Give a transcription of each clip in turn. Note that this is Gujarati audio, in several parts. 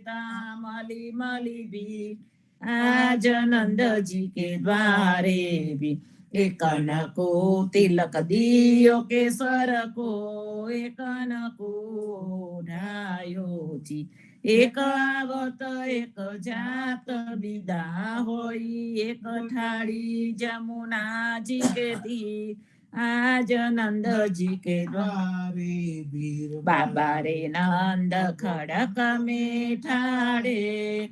तामली मली भी आज नंद जी के द्वारे भी। एक को तिलक दियो केसर को एक को ढायो जी। एक आवत एक जात विदा होई एक ठाड़ी जमुना जी के दी आज नंद जी के द्वारे वीर बाबा रे नंद खड़क में ठाड़े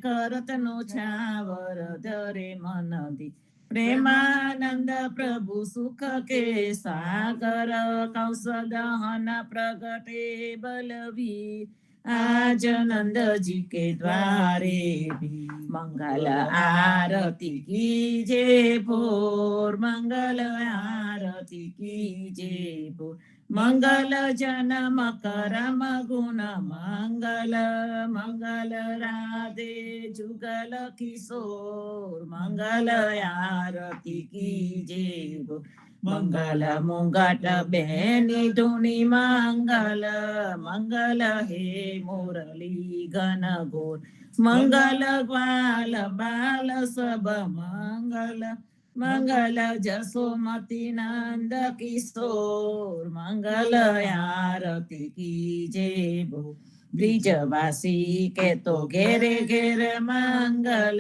करत नो छावर धरे मन दी प्रेमानंद प्रभु सुख के सागर कौश दहन प्रगटे बलवीर आज नंद जी के द्वारे भी। मंगल आरती कीजे भोर मंगल आरती कीजे भोर मंगल जनम करम गुण मंगल मंगल राधे जुगल किशोर मंगल आरती कीजे भोर मंगल मुंगट बेनी धुनी मंगल मंगल हे मुरली घन घोर मंगल ग्वाल बाल सब मंगल मंगल जसोमती नंद किशोर मंगल आरती कीजे भो ब्रिजवासी के तो घेरे घेरे मंगल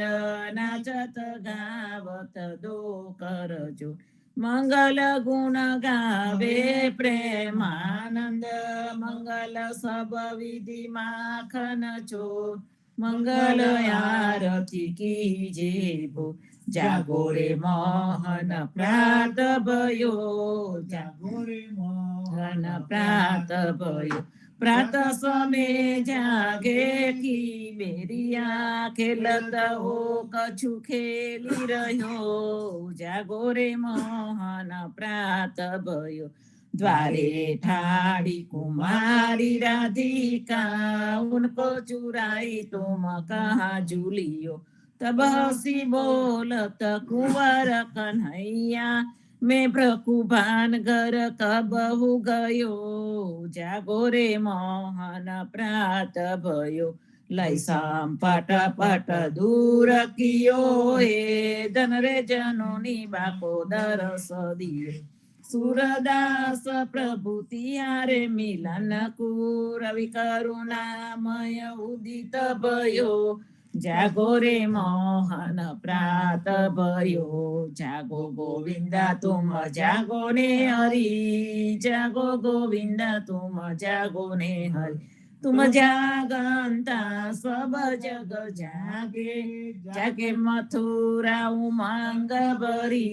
नाचत गावत दो कर जो मंगल गुण गावे प्रेमानंद मंगल सब विधि माखन चो मंगल आरती कीजे भो जागो रे मोहन प्रात भयो जागो रे मोहन प्रात भयो प्रात समय जागे की मेरी खेलत हो कछु खेली रह्यो जागो रे मोहन प्रात भयो द्वारे ठाड़ी कुमारी राधिका उनको चुराई तुम कहाँ झूलियो तब हसी बोलत कुंवर कन्हैया मैं प्रकुभान घर कब हो गयो जागो रे मोहन प्रात भयो लय साम पट पट दूर कियो हे धन रे जनोनी बाको दरस दियो सूरदास प्रभु तिहारे मिलन को रवि करुणामय उदित भयो जागो रे मोहन प्रात भयो जागो गोविंदा तुम जागो ने हरि जागो गोविंदा तुम जागो ने हरि तुम जागंता सब जग जागे जागे मथुरा उमंग बरी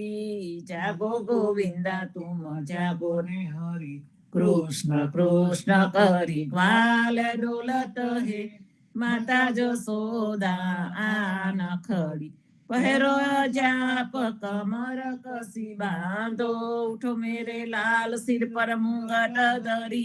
जागो गोविंदा तुम जागो ने हरि कृष्ण कृष्ण करी ग्वाल डोलत है माता जसोदा आन खड़ी पहरो जाप कमर कसी बांधो उठो मेरे लाल सिर पर मुंगट धरी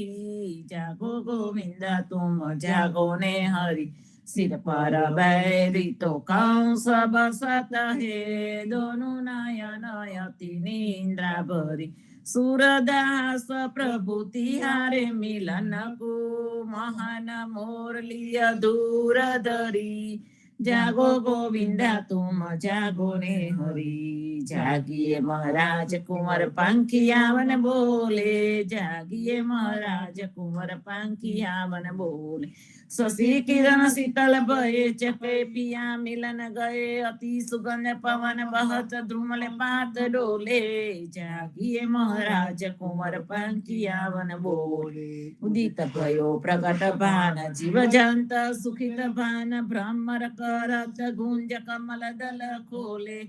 जागो गोविंदा तुम जागो ने हरि सिर पर बैरी तो कंस बसत है दोनों नयन अति निंद्रा भरी सूरदास प्रभु तिहारे मिलन को महान मोरलिया दूर धरी जागो गोविंदा तुम जागो ने हरि जागिए महाराज कुंवर पंखियावन बोले जागिए महाराज कुंवर पंखियावन बोले शशि किरण शीतल भये चके पिया मिलन गए अति सुगंध पवन बहत ध्रुमल पात डोले जागिए महाराज कुंवर पंखियावन बोले उदित भयो प्रकट भान जीव जंत सुखित भान भ्रमर करत गुंज कमल दल खोले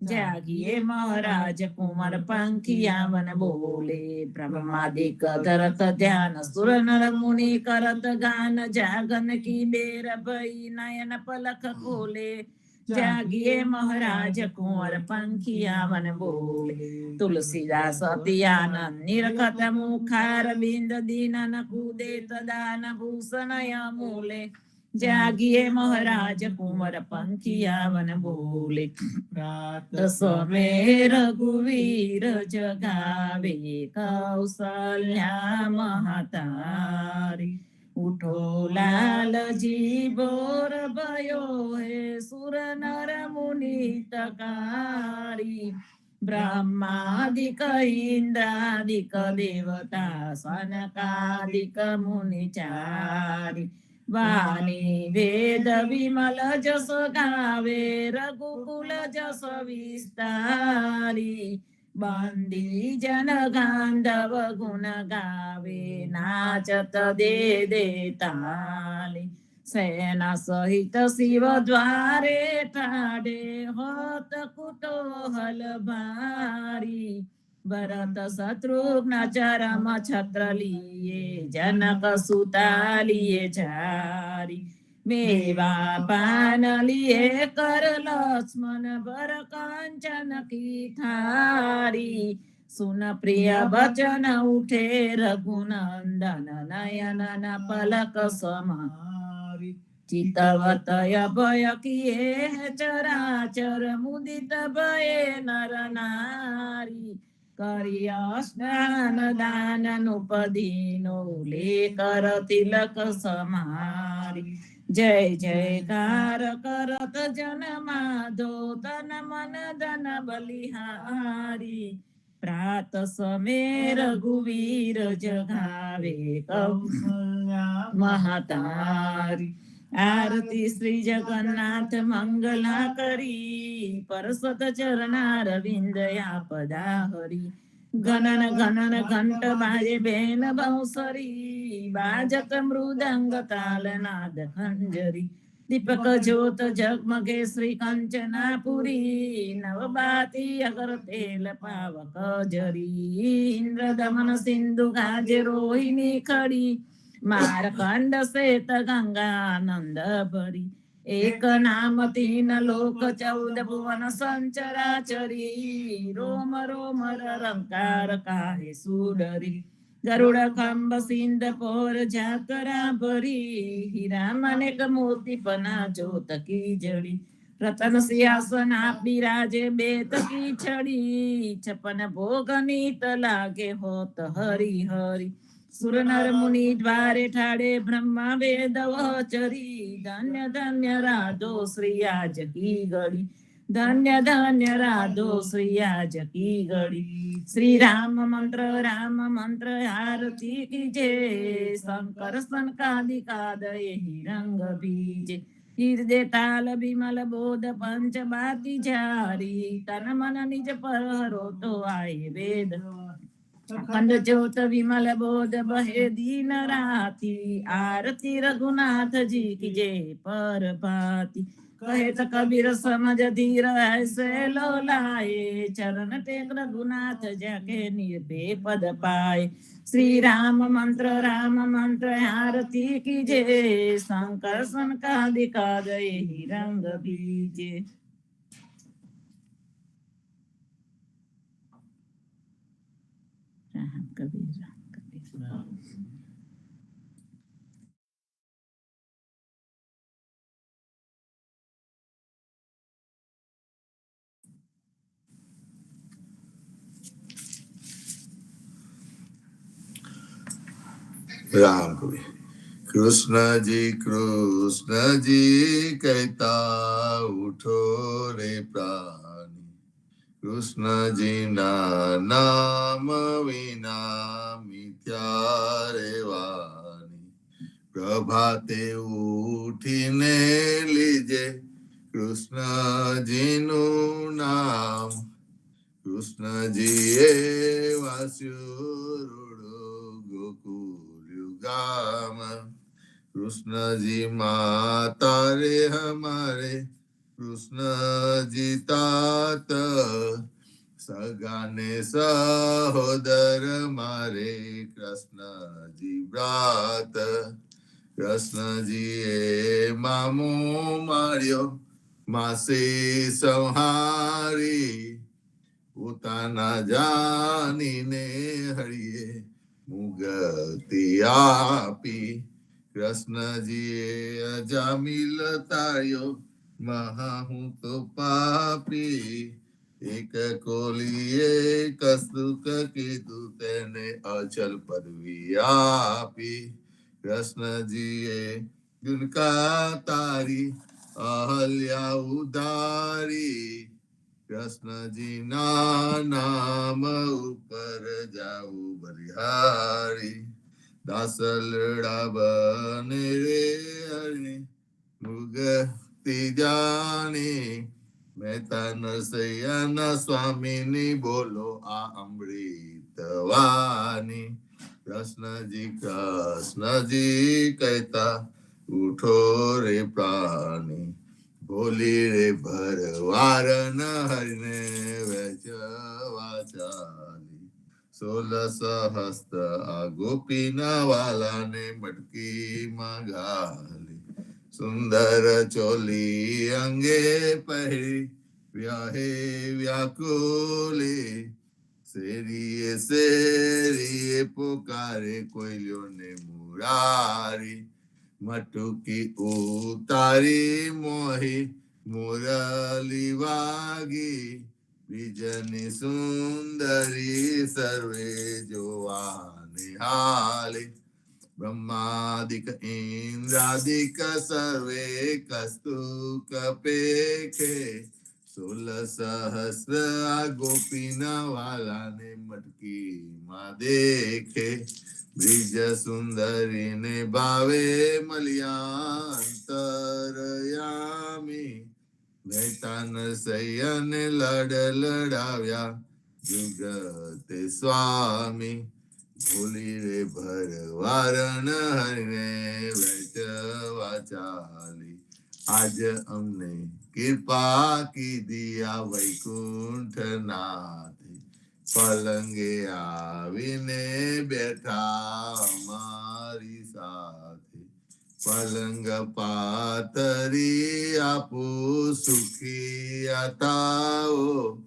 जागिए महाराज कुंवर पंखियावन बोले ब्रह्मादिक धरत ध्यान सुर नर मुनि करत गान जागन की बेर भई नयन पलक खोले जागिए महाराज कुंवर पंखियावन बोले तुलसीदास अति आनंद निरखत मुखार बिंद दीनन कूदे तदान भूषण मूले जागिए महाराज कुंवर पंखियावन बोले प्रात समय रघुवीर जगावे कौशल्या महतारी ઉઠો લાલજી બોર ભયો હે સુર નર મુનિ તકારી બ્રહ્માદિક ઇન્દ્રાદિક દેવતા સનકાદિક મુનિ ચારી વાણી વેદ વિમલ જસ ગાવે રઘુકુલ જસ વિસ્તારી બંદી જન ગાંધવ ગુણ ગાવે નાચત દે દે તાલી સેના સહિત શિવ દ્વારે ઠાડે હોત કુતૂહલ ભારી ભરત શત્રુઘ્ન ચરમ છત્ર લીએ જનક સુતા લીએ જારી મેવા પાન લીએ કર લક્ષ્મણ ભર કાંચન કી થારી સુન પ્રિય વચન ઉઠે રઘુનંદન નયન ન પલક સમારી ચિતવત અભય કિએ ચરાચર મુદિત ભયે નર નારી કર્યા સ્નાન દાન નુપદીનો લે કર તિલક સમારી જય જયકાર કરત જન માધો તન મન ધન બલિહારી પ્રાત સમે રઘુવીર જગાવે કૌશલ્યા મહાતારી આરતી શ્રી જગન્નાથ મંગલા કરી પરસત ચરણાર વિંદયા પદા હરી ગણન ગણન ઘંટ બાજે બેન બહુસરી બાજત મૃદંગ તાલ નાદ ખંજરી દીપક જ્યોત જગમગે શ્રી કંચનાપુરી નવબાતી અગર તેલ પાવક જરી ઇન્દ્ર દમન સિંધુ ગાજે રોહિણી ખડી મારકંડ શ્વેત ગંગાનંદ ભરી એક નામ તીન લોક 14 ભુવન સંચરાચરી રોમ રોમ રંકાર કાહે સુડરી ગરુડ ખંભ સિંધ પોર ઝાકરા ભરી હીરા મનેક મોતી પના જોત કી જડી રતન સિંહાસન બિરાજે બેત કી છડી 56 ભોગ નીત લાગે હોત હરી હરી સુર નર મુનિ દ્વારે ઠાડે બ્રહ્મા વેદ વચરી ધન્ય ધન્ય રાધો શ્રી આજ કી ગળી ધન્ય ધન્ય રાધો શ્રી આજ કી ગળી શ્રી રામ મંત્ર આરતી કીજે શંકર સનકાદિકાદય રંગ બીજે હૃદય તાલ બિમલ બોધ પંચ બાતી જારી તન મન નિજ પર હરો તો આય વેદ અખંડ જ્યોત વિમલ બોધ બહે દીન રાતી આરતી રઘુનાથજી કી જય પર ભાતી કહે તો કબીર સમજ ધીર ऐसे लो लाए चरण टेक रघुनाथ जाके निर्भय पद पाए श्री राम मंत्र आरती कीजे शंकर सनकादिकादय रंग बीजे राम कबीर राम कबीर कृष्ण जी कहता उठो रे प्राणी कृष्ण जी ना नाम विना मिथ्या रे वाणी प्रभाते उठीने लीजे कृष्ण जी नु नाम कृष्ण जी वास्युरुडो गोकुल गाम कृष्ण जी माता रे हमारे कृष्ण जी तात सगाने सहोदर मारे कृष्ण जी व्रात कृष्ण जी मामो मार्यो मासे संहारी પોતાના જાનીને હરિએ મુગતિ આપી કૃષ્ણજીએ અજામિલ તાર્યો મહા હું તો પાપી એક કોલીએ કસ્તુક કીધું તેને અચલ પદવી આપી કૃષ્ણજીએ ગુનકા તારી અહલ્યા ઉધારી કૃષ્ણજી ના નામ ઉપર જાવું બરિહારી દાસલડા બને રે હરિ મુગતિ જાણી મહેતા નરસૈયાના સ્વામીની બોલો આ અમૃત વાણી કૃષ્ણજી કહેતા ઉઠો રે પ્રાણી બોલી રે ભરવાર ન હરિને વેચવા ચાલી 16 હસ્ત આ ગોપીના વાલાને મટકીમાં ગાલી સુંદર ચોલી અંગે પહેરી વ્યાહે વ્યાકુલી શેરીએ પોકારે કોયલોને મુરારી મટુકી ઉતારી મોહી મુરલી વાગી બીજની સુંદરી સર્વે જોવા નિહાળી બ્રહ્માદિક ઇન્દ્રાદિક સર્વે કસ્તુક પેખે 16 સહસ્ર આ ગોપીના વાલાને મટકીમાં દેખે બ્રિજ સુંદરીને ભાવે મળ્યા અંતરયામી મહેતા નરસૈયાને લડાવ્યા જુગતે સ્વામી ભૂલી રે ભરવારણ હરિને વેચવા ચાલી આજ અમને કૃપા કીધી આ વૈકુંઠનાથ પલંગે આવીને બેઠા અમારી સાથે પલંગ પાતરી આપો સુખી આતાઓ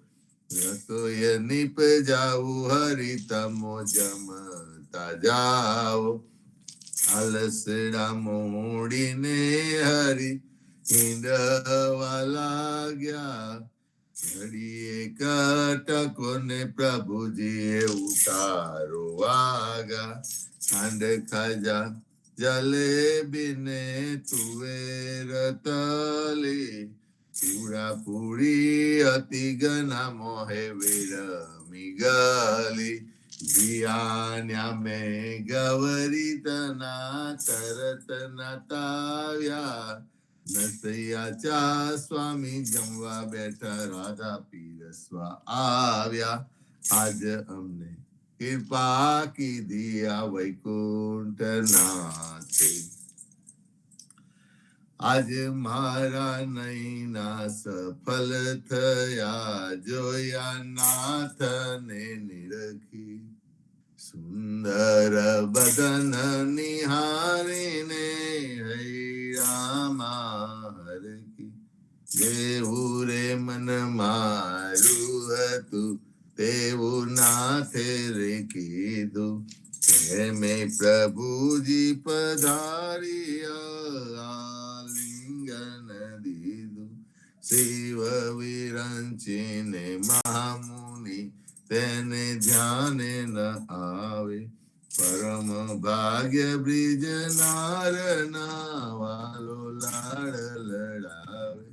રસોઈ નીપ જાવું હરી તમો જમતા જાઓ આલસડા મોડીને હરી હિંડવા લાગ્યા ઘડીએ કટકોને પ્રભુજીએ ઉતારો વાગા ખાંડ ખાજા જલેબીને તુવેર તલી પૂરા પૂરી અતિ ગના મોહે વિરમી ગલી જીયાન્યા મેં ગવરી તના તરત નતાવ્યા નરસૈયા ચા સ્વામી જમવા બેઠા રાધા પીરસવા આવ્યા આજ અમને કૃપા કીધી આ વૈકુંઠનાથે આજ મારા નૈના સફલ થયા જોયા નાથને નિરખી સુંદર બદન નિહારીને હૈરામા હરકી જેવું રે મન મારું હતું તેવું નાથે રે કીધું મેં પ્રભુજી પધારી આલિંગન દીધું શિવ વિરંચીને મહામુનિ તેને ધ્યાને ન આવે પરમ ભાગ્ય બ્રિજ નારના વાલો લાડ લડાવે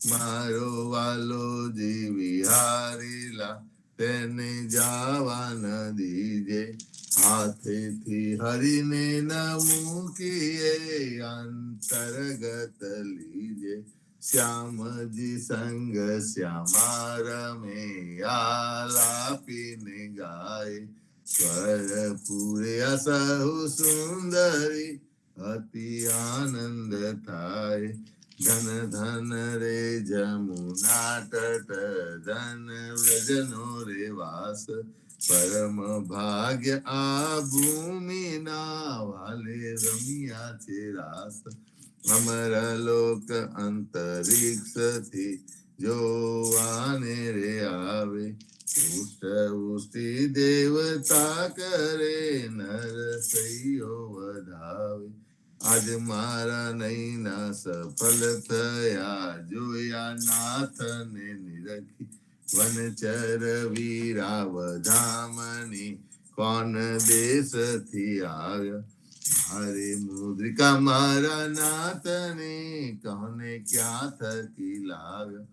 મારો વાલો જીવી હારીલા તેને જાવા ન દીજે હાથેથી હરીને ન મૂકીએ અંતર્ગત લીજે શ્યામજી સંગ શ્યામા રમે આલાપીને ગાય સ્વર પૂરે અસહુ સુંદરી અતિ આનંદ થાય ધન ધન રે જમુના તટ ધન વ્રજનો રે વાસ પરમ ભાગ્ય આ ભૂમિના વાલે રમ્યા છે રાસ અમર લોક અંતરિક્ષથી જોવાને રે આવે ઉષ્ટિ દેવતા કરે નરસૈયો વધાવે આજ મારા નૈના સફલ થયા જોયા નાથને નિરખી વનચર વીરા વધામણી કોણ દેશથી આવ્યા મારે મુદ્રિકા મારા નાથને કહને ક્યાં થકી લાવ્યો.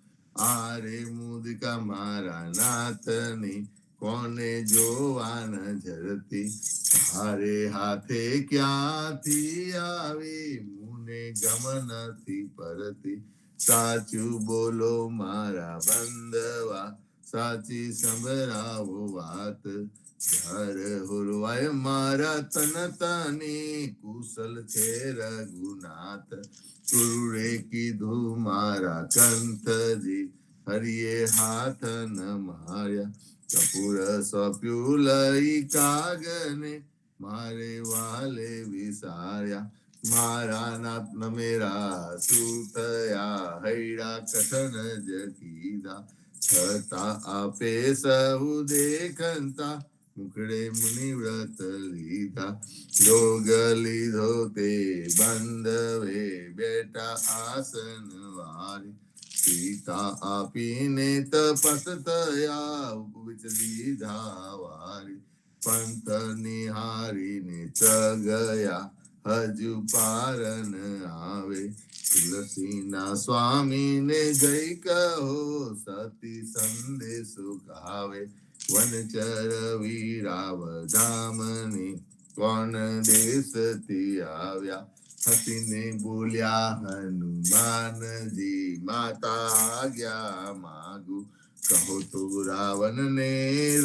આરે મુદ્રિકા મારા નાથને કોને જોવા નજરતી. તારે હાથે ક્યાંથી આવી મુને ગમ નથી પરતી. સાચું બોલો મારા બંધવા સાચી સંભળાવો વાત. ઘર હુરવાય મારા તન તની કુશલ છે રઘુનાથ. ગુરુએ કીધું મારા કંથજી હરિએ હાથ ન માર્યા. કપૂર સોંપ્યું લઈ કાગને મારે વાલે વિસાર્યા. મારા નાથ મેરા શું થયા હૈડા કથન જ કીધા. છતાં આપે સહુ દેખંતા મુખડે મુનિ વ્રત લીધા. યોગ લીધો તે બંધવે બેટા આસન વારી. સીતા આપીને તપસ થયા ઉપવિચ દીધા વારી. પંથ નિહારીને ગયા હજુ પાર ન આવે. તુલસીના સ્વામીને જય કહો સતી સંદેશો ગાવે. વનચર વીરાવધામની કોણ દેશથી આવ્યા. હસીને બોલ્યા હનુમાનજી માતા આજ્ઞા માગુ. કહો તો રાવણ ને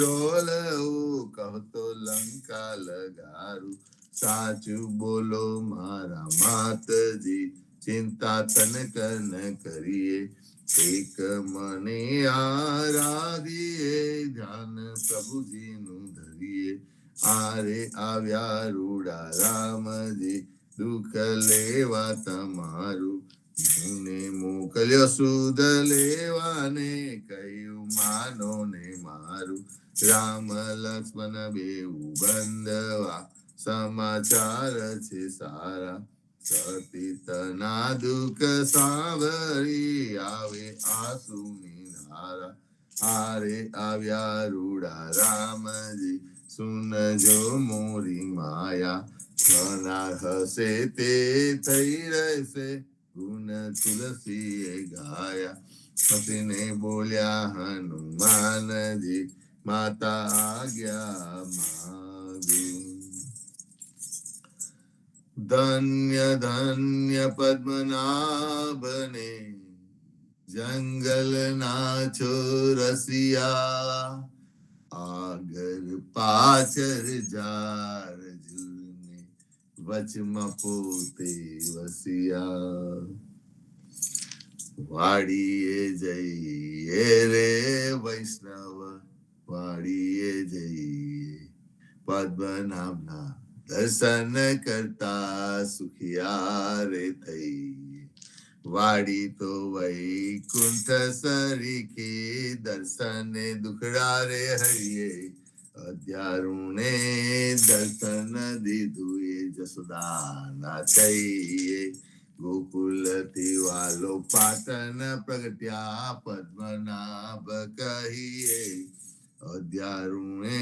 રોલવું કહો તો લંકા લગારું. સાચું બોલો મારા માતજી ચિંતા તનક ન કરીએ. એક મને આરાધીએ ધ્યાન પ્રભુજીનું ધરીએ. આરે આવ્યા રૂડા રામજી દુઃખ લેવા તમારું. મને મોકલ્યો સુધ લેવાને કહ્યું માનો ને મારું. રામ લક્ષ્મણ બેઉ બંધવા સમાચાર છે સારા. સતીતના દુઃખ સાવરી આવે આંસુની ધારા. આરે આવ્યા રૂડા રામજી સુનજો મોરી માયા. થનાર હશે તે થઈ રહેશે ગુણ તુલસીએ ગાયા. હસીને બોલ્યા હનુમાનજી માતા આજ્ઞા માગુ. ધન્ય ધન્ય પદ્મનાભને જંગલના ચોરસિયા. આગળ પાછળ જાર ઝૂલને વચમાં પોતે વસિયા. વાડીએ જઈએ રે વૈષ્ણવ વાડીએ જઈએ. પદ્મનાભના દર્શન કરતા સુખિયા રે થઈએ. વાડી તો વૈકુંઠ સરીખી દર્શને દુખડા રે હરિયે. અધ્યારુણે દર્શન દીધું એ જસોદાના થઈએ. ગોકુલથી વાલો પાટણ પ્રગટ્યા પદ્મનાભ કહીએ. અધ્યારુણે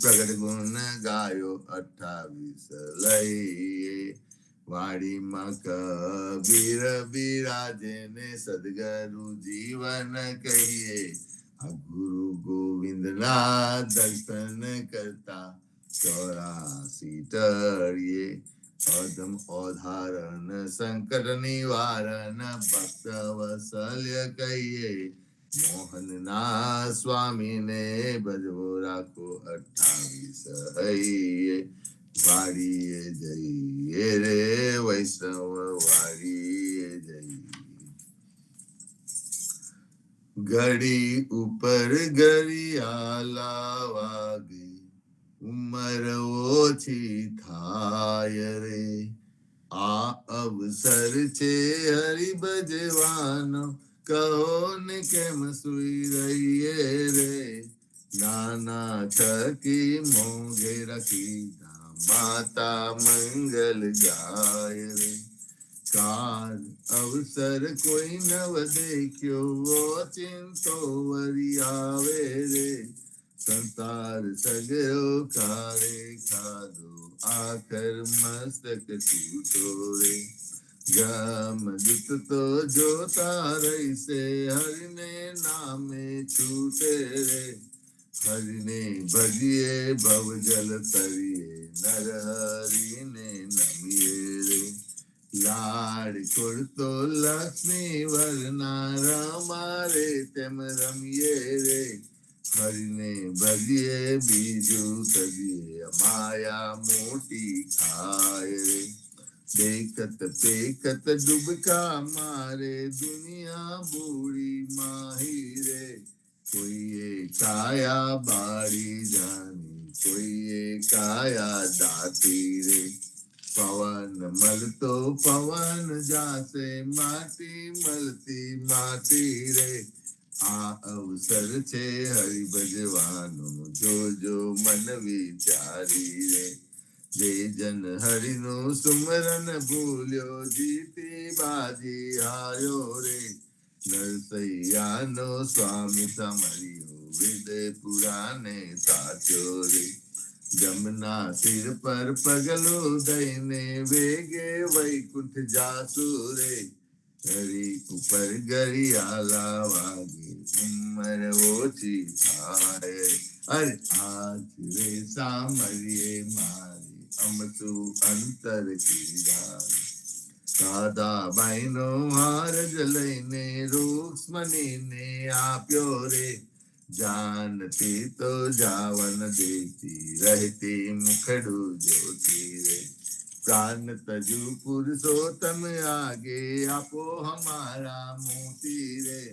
પ્રગટ ગુણ ગાયો 28 લઈએ. વાડીમાં કબીર બિરાજે ને સદગરુ જીવન કહીએ. આ ગુરુ ગોવિંદના દર્શન કરતા 84 ટળીએ. અધમ અધારણ સંકટ નિવારણ ભક્ત વત્સલ્ય કહીએ. મોહનના સ્વામીને ભજવો રાખો 28 હૈયે. વાડીએ જઈએ રે વૈષ્ણવ વાડીએ જઈએ. ઘડી ઉપર ઘડિયાળા વાગે ઉંમર ઓછી થાય રે. આ અવસર છે હરિ ભજવાનો કહો ને કેમ સુઈ રહીએ રે. નાના થકી મોંઘે રાખીધા માતા મંગલ ગાય રે. કાળ અવસર કોઈ નવ દેખ્યો ચિંતો વરી આવે રે. સંસાર સગરો કારે ખાધો, આખર મસ્તક તૂટો રે. જમદૂત તો જોતા રહીશે, હરિને નામે છૂટે રે. હરિને ભજીએ ભવ જલ તરીએ, નર હરિને નમીએ રે. લાડ કોડતો લક્ષ્મી વરના, રમારે તેમ રમીએ રે. હરિને ભજીએ બીજું તજીએ, માયા મોટી ખાય રે. દેખત પેખત ડૂબકા મારે, દુનિયા બુરી માહી રે. કોઈએ કાયા બાળી જાની, કોઈએ કાયા દાતી રે. પવન મળતો પવન જાશે, માટી મળતી માટી રે. આ અવસર છે હરિ ભજવાનો, જોજો મન વિચારી રે. જે જન હરિનું સુમરન ભૂલ્યો, જીતી બાજી હાર્યો રે. નરસૈયાનો સ્વામી સમર્યો, વેદ પુરાણે સાચો રે. જમના સિર પર પગલો દઈને, વેગે વૈકુંઠ જાસુ રે. હરી ઉપર ગરિયાલા વાગે, ઉંમર ઓછી થાય. અરે આજ રે સામરીએ મારી, અમતું અંતર કીધા. દાદા બાઈનો હાર જ લઈને, રૂક્ષ્મણીને આપ્યો રે. જાનતી તો જાવન દેતી, રહેતી મુખડું જોતી રે. प्राण तजु पुरुषोत्तम आगे, आपो हमारा मोती रे.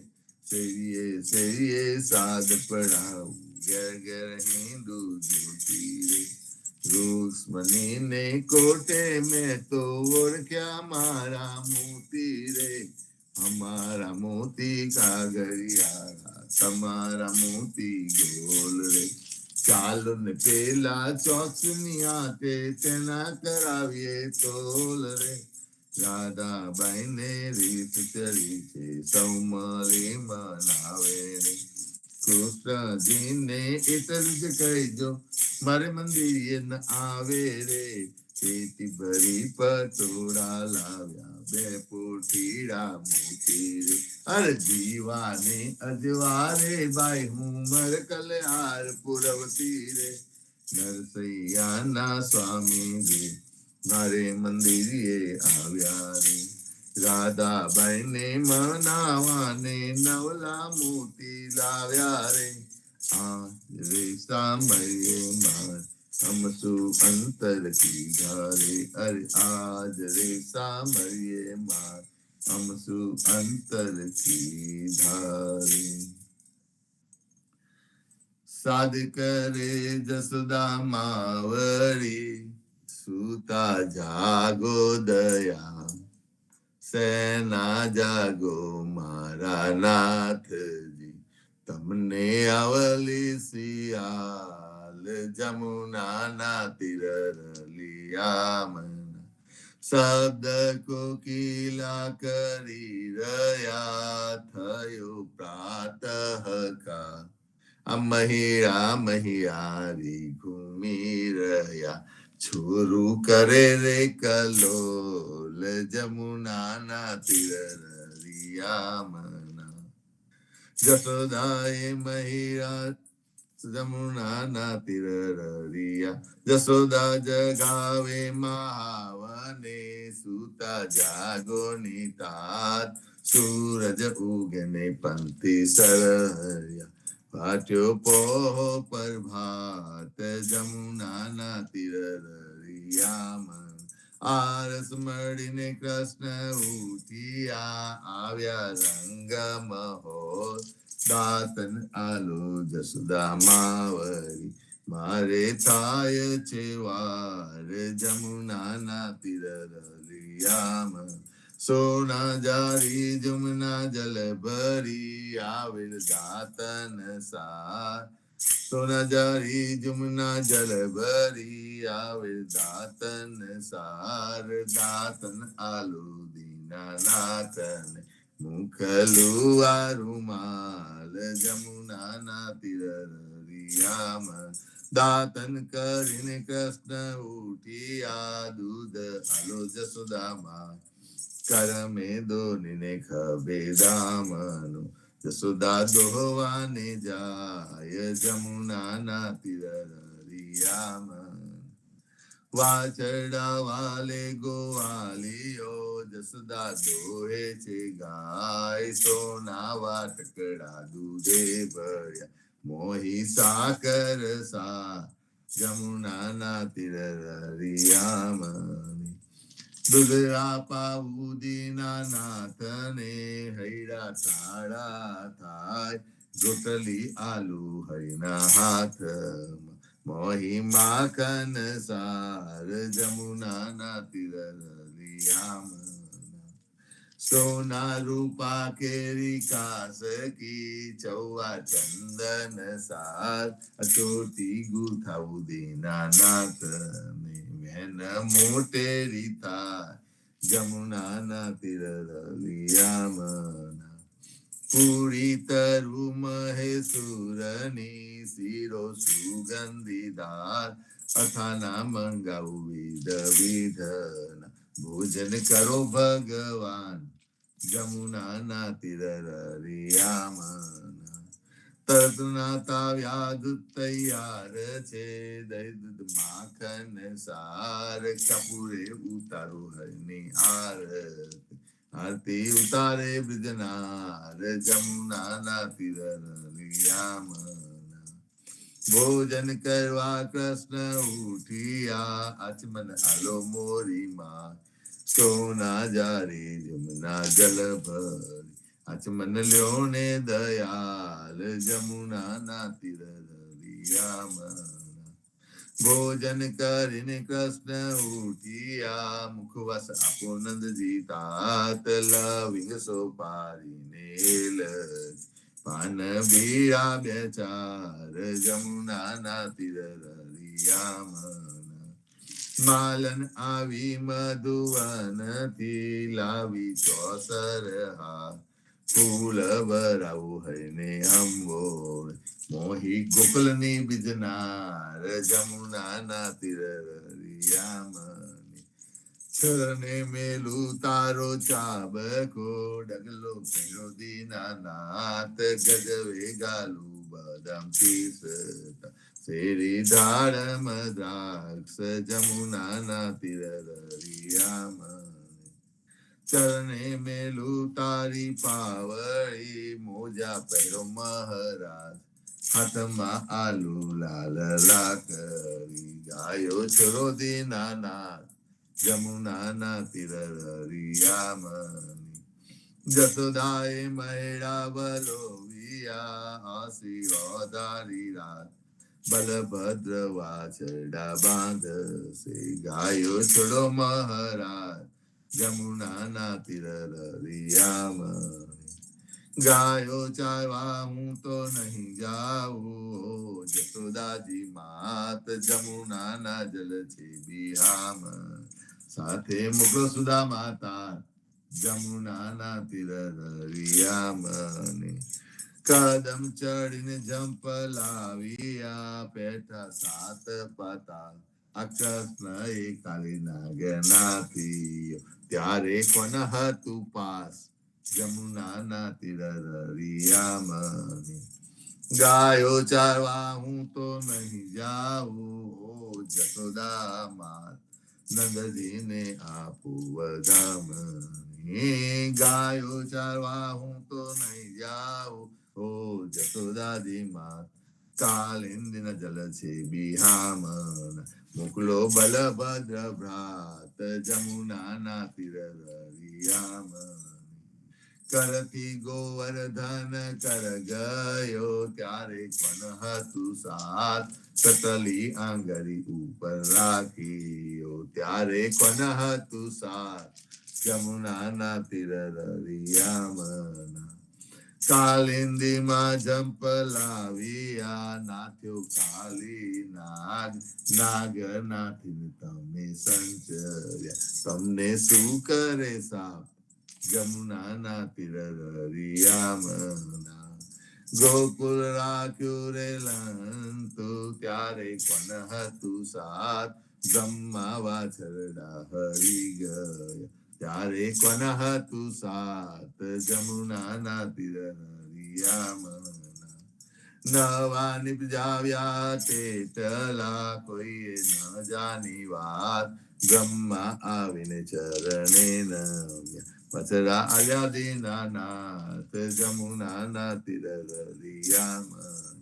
सेरिये साध पढ़ाऊ, गर गर हिंदू ज्योति रे. रुक्मणी ने कोटे में तो और क्या मारा मोती रे. हमारा मोती कागरियारा, તમારા મોતી ગોલ રે. ચાલો ને પેલા ચોકસની તે, તેના કરાવીએ તોલ રે. રાધાબાઈ ને રીત ચડી છે, સૌમરી મનાવે રે. કૃષ્ણજીને એટલું જ કહીજો, મારે મંદિર ન આવે રે. પેટી ભરી પટોળા લાવ્યા, બે પોટીડા મોતી રે. અરે દીવાને અજવારે બાઈ, હું મર કલ્યાર પુરવતી રે. નરસૈયાના સ્વામી રે, મારે મંદિરે આવ્યા રે. રાધાબાઈ ને મનાવાને, નવલા મોતી લાવ્યા રે. આ રે સામયે માર, અમસુ અંતર કીધા રે. અરે આજ રે સામયે માર, અમસુ અંતર કીધા રે. સાદ કરે જસોદા માવરી, સુતા જાગો દયા. સેના જાગો મારા નાથજી, તમને અવલી સિયાલ. જમુના ના તીર રલિયા મના, શબ્દ કોકિલા કરી રહ્યા. થયો પ્રાતઃ કાળ, મહિરા મહિયારી ઘૂમી રહ્યા. છોરું કરે રે કલોલ, જમુના ના તીર રલિયા મના. જસોદાએ મહિરા જમુના ના તીર રલિયા. જસોદા જગાવે મહાવને, સુતા જાગો નિતાત. સૂરજ ઉગને પંથી સરહર્યા, પાટ્યો પોહ પ્રભાત. જમુના ના તીર રલિયા મન. આરસ મળીને કૃષ્ણ ઉઠ્યા, આવ્યા રંગ મહોર. દાતન આલો જસુદા માવરી, મારે થાય છે વાર. જમુના ના તીર રલિયા મન. સોના જારી જમુના જલ ભરી, આવેલ દાતન સાર. સોના જારી જમુના જલ ભરી, આવેલ દાતન સાર. દાતન આલો દીનાનાથન, મુખલું આ રૂમાલ. જમુના ના તીર રરિયામન દાતન કરીને કૃષ્ણ ઉઠિયા દૂધ આલો જસોદામાં કરમે દોનીને ખભે દામનું જસોદા દોહવાને જાય જમુનાના તીર રરિયામન વાછરડા વાલે ગોવાલીઓ જસદા દોહે છે ગાય સોના વાટકડા દૂધે ભર્યા મોહી સાકર સા જમુનાના તીર રરિયામન દૂધ આપા દીના નાથને હૈડા તાળા થાય જોટલી આલુ હરિના હાથમાં મોહી માખન સાર જમુનાના તીર રરિયામન સોના રૂપા કેરી કાસ કી ચૌવા ચંદન સાર અચોટી ગુથાવું દીના નાથને વેન મોટેરી થાય જમુનાના તીર રરિયામન પૂરી તરુ મહેસુરની શિરો સુગંધીદાર અથાના મંગાવું વિધ વિધના ભોજન કરો ભગવાન જમુનાના તીર રરિયામન તદના તાવ્યા દૂધ તૈયાર છે દહીં દૂધ માખન સાર કપૂરે ઉતારો હરની આરતી ઉતારે બ્રજનાર જમુનાના તીર રરિયામન ભોજન કરવા કૃષ્ણ ઉઠિયા આચમન આલો મોરીમાં સોના જારે જમુના જલ ભરી આચમન લ્યો ને દયાલ જમુનાના તીર રરિયામન ભોજન કરીને કૃષ્ણ ઉઠિયા મુખવાસ આપો નંદજી તાત લવિંગ સોપારીને પાન બીડા બે ચાર જમુનાના તીર રરિયામન માલન આવી મધુવન થી લાવી ચોસર હા ફૂલ ભરાવું હઈને અંબોળ મોહી ગોકુલની બીજનાર જમુનાના તીર રરિયામન ચરણે મેલું તારો ચાબકો ડગલો કર્યો દીનાનાથ ગજવે ગાલું બદામ પીસતા શેરી દાડમ દ્રાક્ષ જમુનાના તીર રરિયામન ચરણે મેલું તારી પાવળી મોજા પહેરો મહારાજ હાથમાં આલુ લાલ લાકડી ગાયો છોરો દીનાનાથ જમુનાના તીર રરિયામન જસોદાએ મહેડા બલોવિયા હાસી ઓદારી રાત બલભદ્ર વાછરડા બાંધશે ગાયો છોડો મહારાજ જમુનાના તીર રરિયામન ગાયો ચારવા હું તો નહીં જાઉં જસોદાજી માત જમુનાના જલ છે બિહામન સાથે મોકલો સુદા માતા જમુનાના તીર રરિયામન કદમ ચડીને જંપ લાવ્યા પેઠા સાત પાતા અકૃષ્ણ એ કાલી નાગનાથી ત્યારે કોણ હતું પાસ જમુનાના તીર રરિયામન ગાયો ચારવા હું તો નહીં જાઉં જસોદા માત નંદજીને આપું વધામણી ગાયો ચારવા હું તો નહીં જાઉં ઓ જસોદાજી માત કાલિંદીના જલ છે બિહામન મોકલો બલભદ્ર ભ્રાત જમુનાના તીર રરિયામન કરથી ગોવર્ધન કર ગયો ત્યારે કોણ હતું સાથ સતલી આંગળી ઉપર રાખ્યો ત્યારે કોણ હતું સાથ જમુનાના તીર રરિયામન કાલિંદીમાં જંપ લાવ્યા નાથ્યો કાલી નાગ નાગર નાથીને તમે સંચર્યા તમને શું કરે સાપ જમુનાના તીર રરિયામન ગોકુળ રાખ્યું રે લંતું, ત્યારે કોણ હતું સાથ, બ્રહ્મા વાછરડા હરી ગયા, ત્યારે કોણ હતું સાથ, જમુનાના તીર નરિયામણા. નવા નિપજાવ્યા તેટલા, કોઈએ ન જાની વાત, બ્રહ્મા આવીને ચરણે નમ્યા, મથરા આવ્યા દીનાનાથ, જમુનાના તીર નરિયામણા.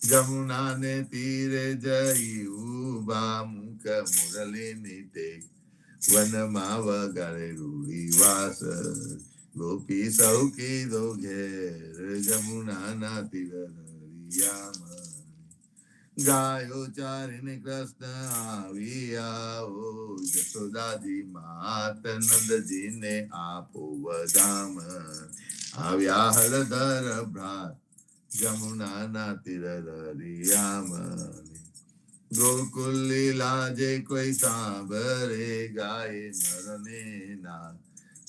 જમુનાને તીરે જઈ ઉભા, મુખ મુરલીની ટેક, વનમાં વગાડે રૂડી વાસ, ગોપી સૌ કીધો ઘેર, જમુનાના તીર નરિયામણા. ગાયો ચારીને કૃષ્ણ આવ્યા, ઓ જશોદાજી માત, નંદજીને આપો વધામ, આવ્યા હળદર ભ્રાત, જમુનાના તીર નરિયામણા. ગોકુલ લીલા જે કોઈ સાંભળે, ગાય નરને ના,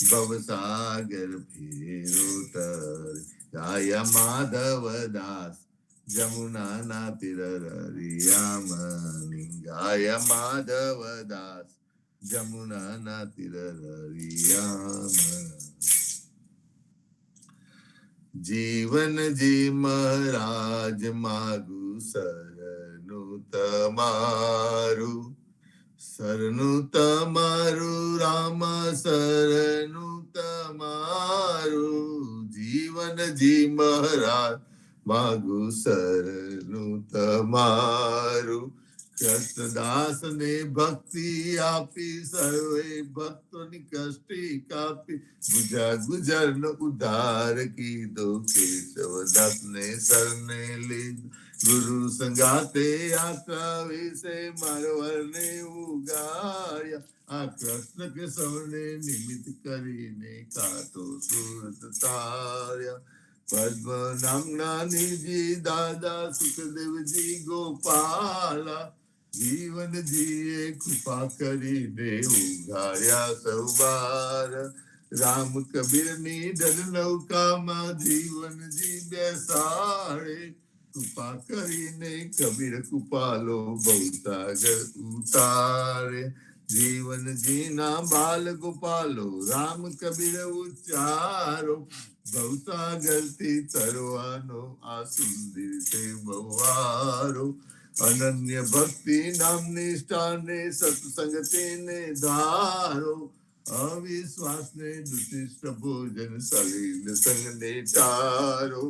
ભવસાગર ફેરો તરે, ગાય માધવ દાસ, જમુનાના તીર નરિયામણા. ગાય માધવ દાસ, જમુનાના તીર નરિયામણા. જીવનજી મહારાજ માગું શરણું તમારું, શરણું તમારું રામ, શરણું તમારું. જીવનજી મહારાજ માગું શરણું તમારું, કૃષ્ણદાસ ને ભક્તિ આપી, સર્વે ભક્તોની કષ્ટી કાપી, ગુજર ગુજર નો ઉદ્ધાર કીધો, કેશવદાસ ને શરણે લીધો, ગુરુ સંગાતે આખા વિશે મારવરને ઉગાડ્યા, આ કૃષ્ણ કે સૌને નિમિત્ત કરીને કાતો સુરત તાર્યા. પદ્મનામના નિજી દાદા, સુખદેવજી ગોપાલા, જીવનજીએ કૃપા કરીને ઉગાડ્યા સૌ બાર. રામ કબીરની ડર નૌકામાં જીવનજી બેસાડે, કૃપા કરીને કબીર કૃપાલો ભવસાગર ઉતારે. જીવનજીના બાલ ગોપાલો, રામ કબીર ઉચ્ચારો, ભવસાગરથી તરવાનો આ સુંદર છે બવારો. અનન્ય ભક્તિ નામ નિષ્ઠાને, સત્સંગતીને ધારો, અવિશ્વાસને દુષિષ્ટ ભોજન, સલીલ સંગને ટારો.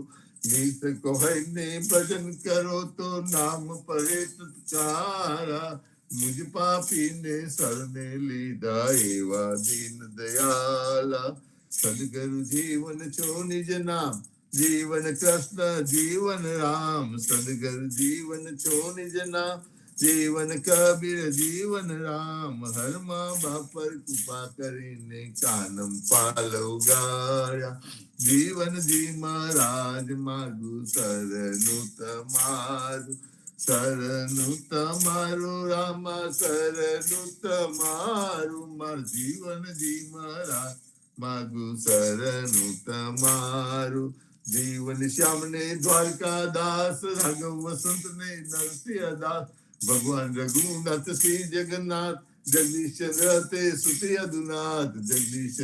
નિત કોઈને ભજન કરો તો નામ પડે તત્કારા, મુજ પાપીને શરણે લીધા એવા દીન દયાલા. સદગુરુ જીવન છો નિજ નામ, જીવન કૃષ્ણ જીવન રામ. સદગુરુ જીવન છો નિજ નામ, જીવન કબીર જીવન રામ. હર મા બાપ પર કૃપા કરીને કાનમ પાલ ઉગાડ્યા. જીવનજી મહારાજ માગું શરણું તમારું, શરણું તમારું રામ, શરણું તમારું. માર જીવનજી મહારાજ માગું શરણું તમારું. જીવન શ્યામને દ્વારકાદાસ, રાઘવ વસંત ને નરસિંહ દાસ, ભગવાન રઘુનાથ શ્રી જગન્નાથ, જગદીશ તે સુતી અદુનાથ. જગદીશ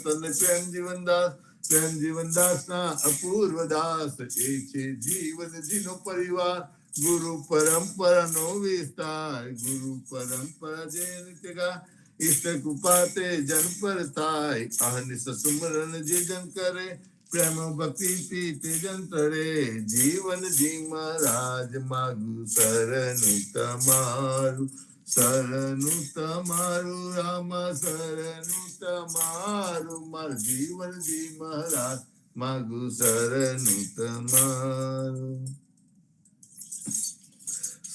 તને પ્રેમ જીવનદાસ, પ્રેમ જીવનદાસ ના અપૂર્વ દાસ. એ છે જીવનજીનો પરિવાર, ગુરુ પરંપરા નો વિસ્તાર. ગુરુ પરંપરા જે નિત્યગા, ઈષ્ટ કૃપા તે જન પર થાય. અહનિશ સુમરન જે જન કરે, પ્રેમ ભક્તિ પીતે જન તરે. જીવનજી મહારાજ માગું શરણું તમારું, શરણું તમારું રામ, શરણું તમારું. માર જીવનજી મહારાજ માગું શરણું તમારું.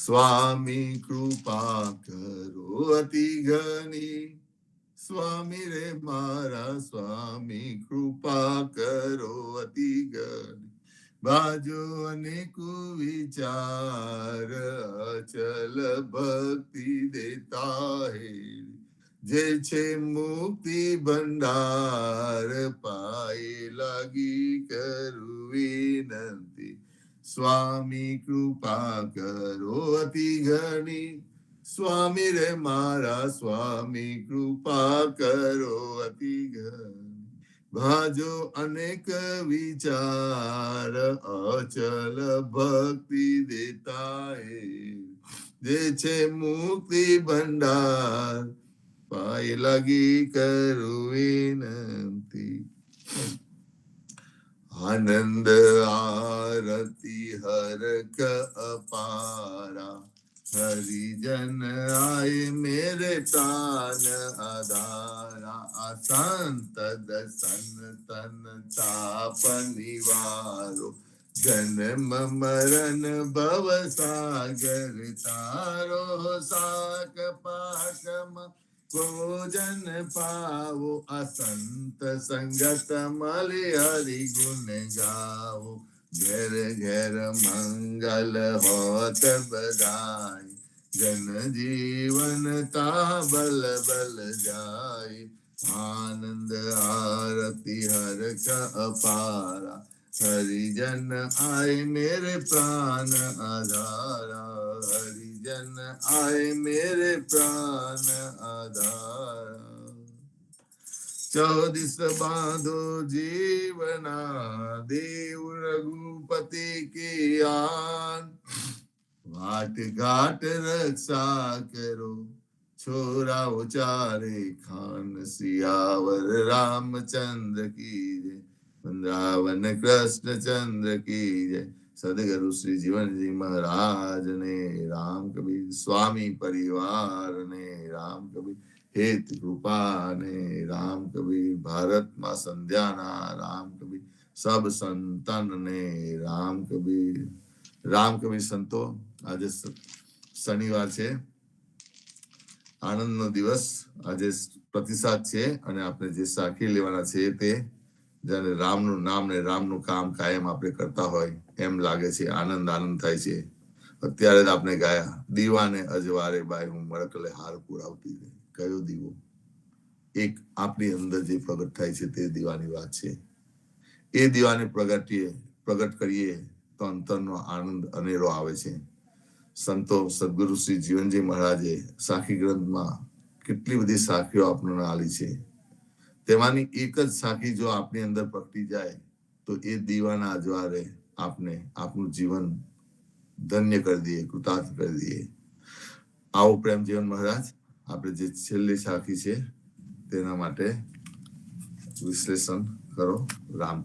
સ્વામી કૃપા કરો અતિ ઘણી, સ્વામી રે મારા સ્વામી કૃપા કરો અતિ ઘણી. બાજો અનેક વિચાર, અચલ ભક્તિ દેતા હે. જે છે મુક્તિ ભંડાર, પાય લાગી કરું વિનંતી. સ્વામી કૃપા કરો અતિ ઘણી સ્વામી રે મારા સ્વામી કૃપા કરો અતિ ઘણી ભાજો અનેક વિચાર અચલ ભક્તિ દેતા જે છે મુક્તિ ભંડાર પાય લાગી કરું વિનંતી આનંદ આરતી હરક અપારા હરિજન આય મેરે પ્રાણ આધારા આ સંત દર્શન તન તાપ નિવારો જન્મ મરણ ભવ સાગર તારો સાક પાકમાં ભોજન પાવો આ સંત સંગત મળી હરિ ગુણ ગાવો ઘેર ઘેર મંગલ હોત બધાય જન જીવન તા બલ બલ જાય આનંદ આરતી હરખ અપારા હરિજન આય મેરે પ્રાણ આધારા હરિજન આય મેરે પ્રાણ આધારા ચૌદિસ બાંધો જીવના દેવ રઘુપતિ કી આન વાટ ઘાટ રક્ષા કરો છોરા ઉચારે ખાન સિયાવર રામચંદ્ર કી જય વૃંદાવન કૃષ્ણચંદ્ર કી જય સદગુરુ શ્રી જીવનજી મહારાજ ને રામ કબીર સ્વામી પરિવાર ને રામ કબીર હેત કૃપા ને રામ કબીર ભારતમાં સંધ્યાના રામ કબીર સબ સંતન ને રામ કબીર સંતો આજે શનિવાર છે આનંદનો દિવસ આજે પ્રતિસાદ છે અને આપણે જે સાખી લેવાના છે તે જ્યારે રામનું નામ ને રામનું કામ કાયમ આપણે કરતા હોય એમ લાગે છે આનંદ થાય છે અત્યારે જ આપણે ગાયા દીવાને અજવારે બાય હું મળકલે હાર પુરાવતી રહે કયો દીવો એક આપણી અંદર જે પ્રગટ થાય છે તે દીવાની વાત છે એ દીવાને પ્રગટ કરીએ તો અંતરનો આનંદ અનેરો આવે છે સંતો સદગુરુ શ્રી જીવનજી મહારાજે સાખી ગ્રંથમાં કેટલી બધી સાખીઓ આપણને આલી છે તેમાંની એક જ સાખી જો આપણી અંદર પ્રગટી જાય તો એ દીવાના અજવારે આપને આપણું જીવન ધન્ય કરી દઈએ કૃતાર્થ કરી દઈએ આવો પ્રેમ જીવન મહારાજ આપણે જે છેલ્લી સાખી છે તેના માટે વિશ્લેષણ કરો રામ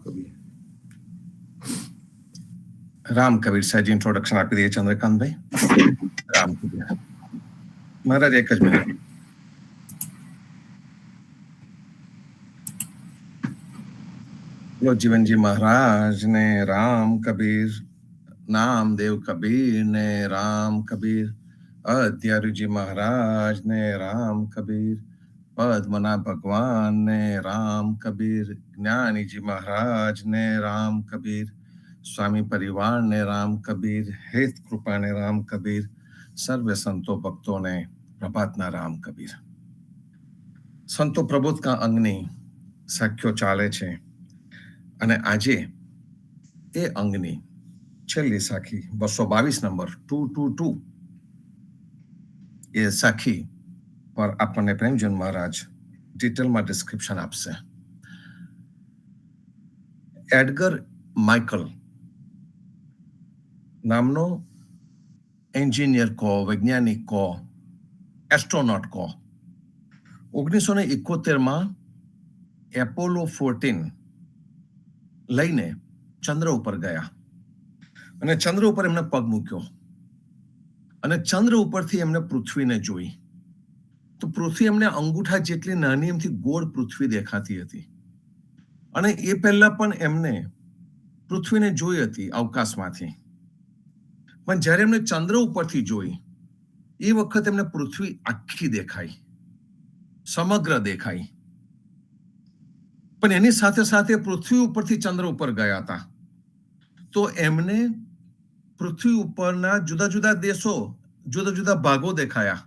કબીર સાહેબ ઇન્ટ્રોડક્શન આપી દઈએ ચંદ્રકાંતભાઈ રામ કબીર મહારાજ એક જ મિનિટ જીવનજી મહારાજ ને રામ કબીર નામદેવ કબીર ને રામ કબીર અદ્યારુજી મહારાજ ને રામ કબીર પદ્મના ભગવાન ને રામ કબીર જ્ઞાનીજી મહારાજ ને રામ કબીર સ્વામી પરિવાર ને રામ કબીર હેત કૃપા ને રામ કબીર સર્વે સંતો ભક્તો ને પ્રભાતના રામ કબીર સંતો પ્રબોધ કા અંગની સાખ્યો ચાલે છે અને આજે એ અંગની છેલ્લી સાખી 222 નંબર 222 એ સાખી પર આપણને પ્રેમજન મહારાજ ડિટેલમાં ડિસ્ક્રિપ્શન આપશે. એડગર માઇકલ નામનો એન્જિનિયર કહો, વૈજ્ઞાનિક કહો, એસ્ટ્રોનોટ કહો, 1971 એપોલો 14 લઈને ચંદ્ર ઉપર ગયા અને ચંદ્ર ઉપર એમને પગ મૂક્યો અને ચંદ્ર ઉપરથી એમને પૃથ્વીને જોઈ તો પૃથ્વી એમને અંગૂઠા જેટલી નાની એમથી ગોળ પૃથ્વી દેખાતી હતી અને એ પહેલા પણ એમને પૃથ્વીને જોઈ હતી અવકાશમાંથી, પણ જ્યારે એમને ચંદ્ર ઉપરથી જોઈ એ વખત એમને પૃથ્વી આખી દેખાઈ, સમગ્ર દેખાઈ. પણ એની સાથે સાથે પૃથ્વી ઉપરથી ચંદ્ર ઉપર ગયા હતા તો એમને પૃથ્વી ઉપરના જુદા જુદા દેશો, જુદા જુદા ભાગો દેખાયા,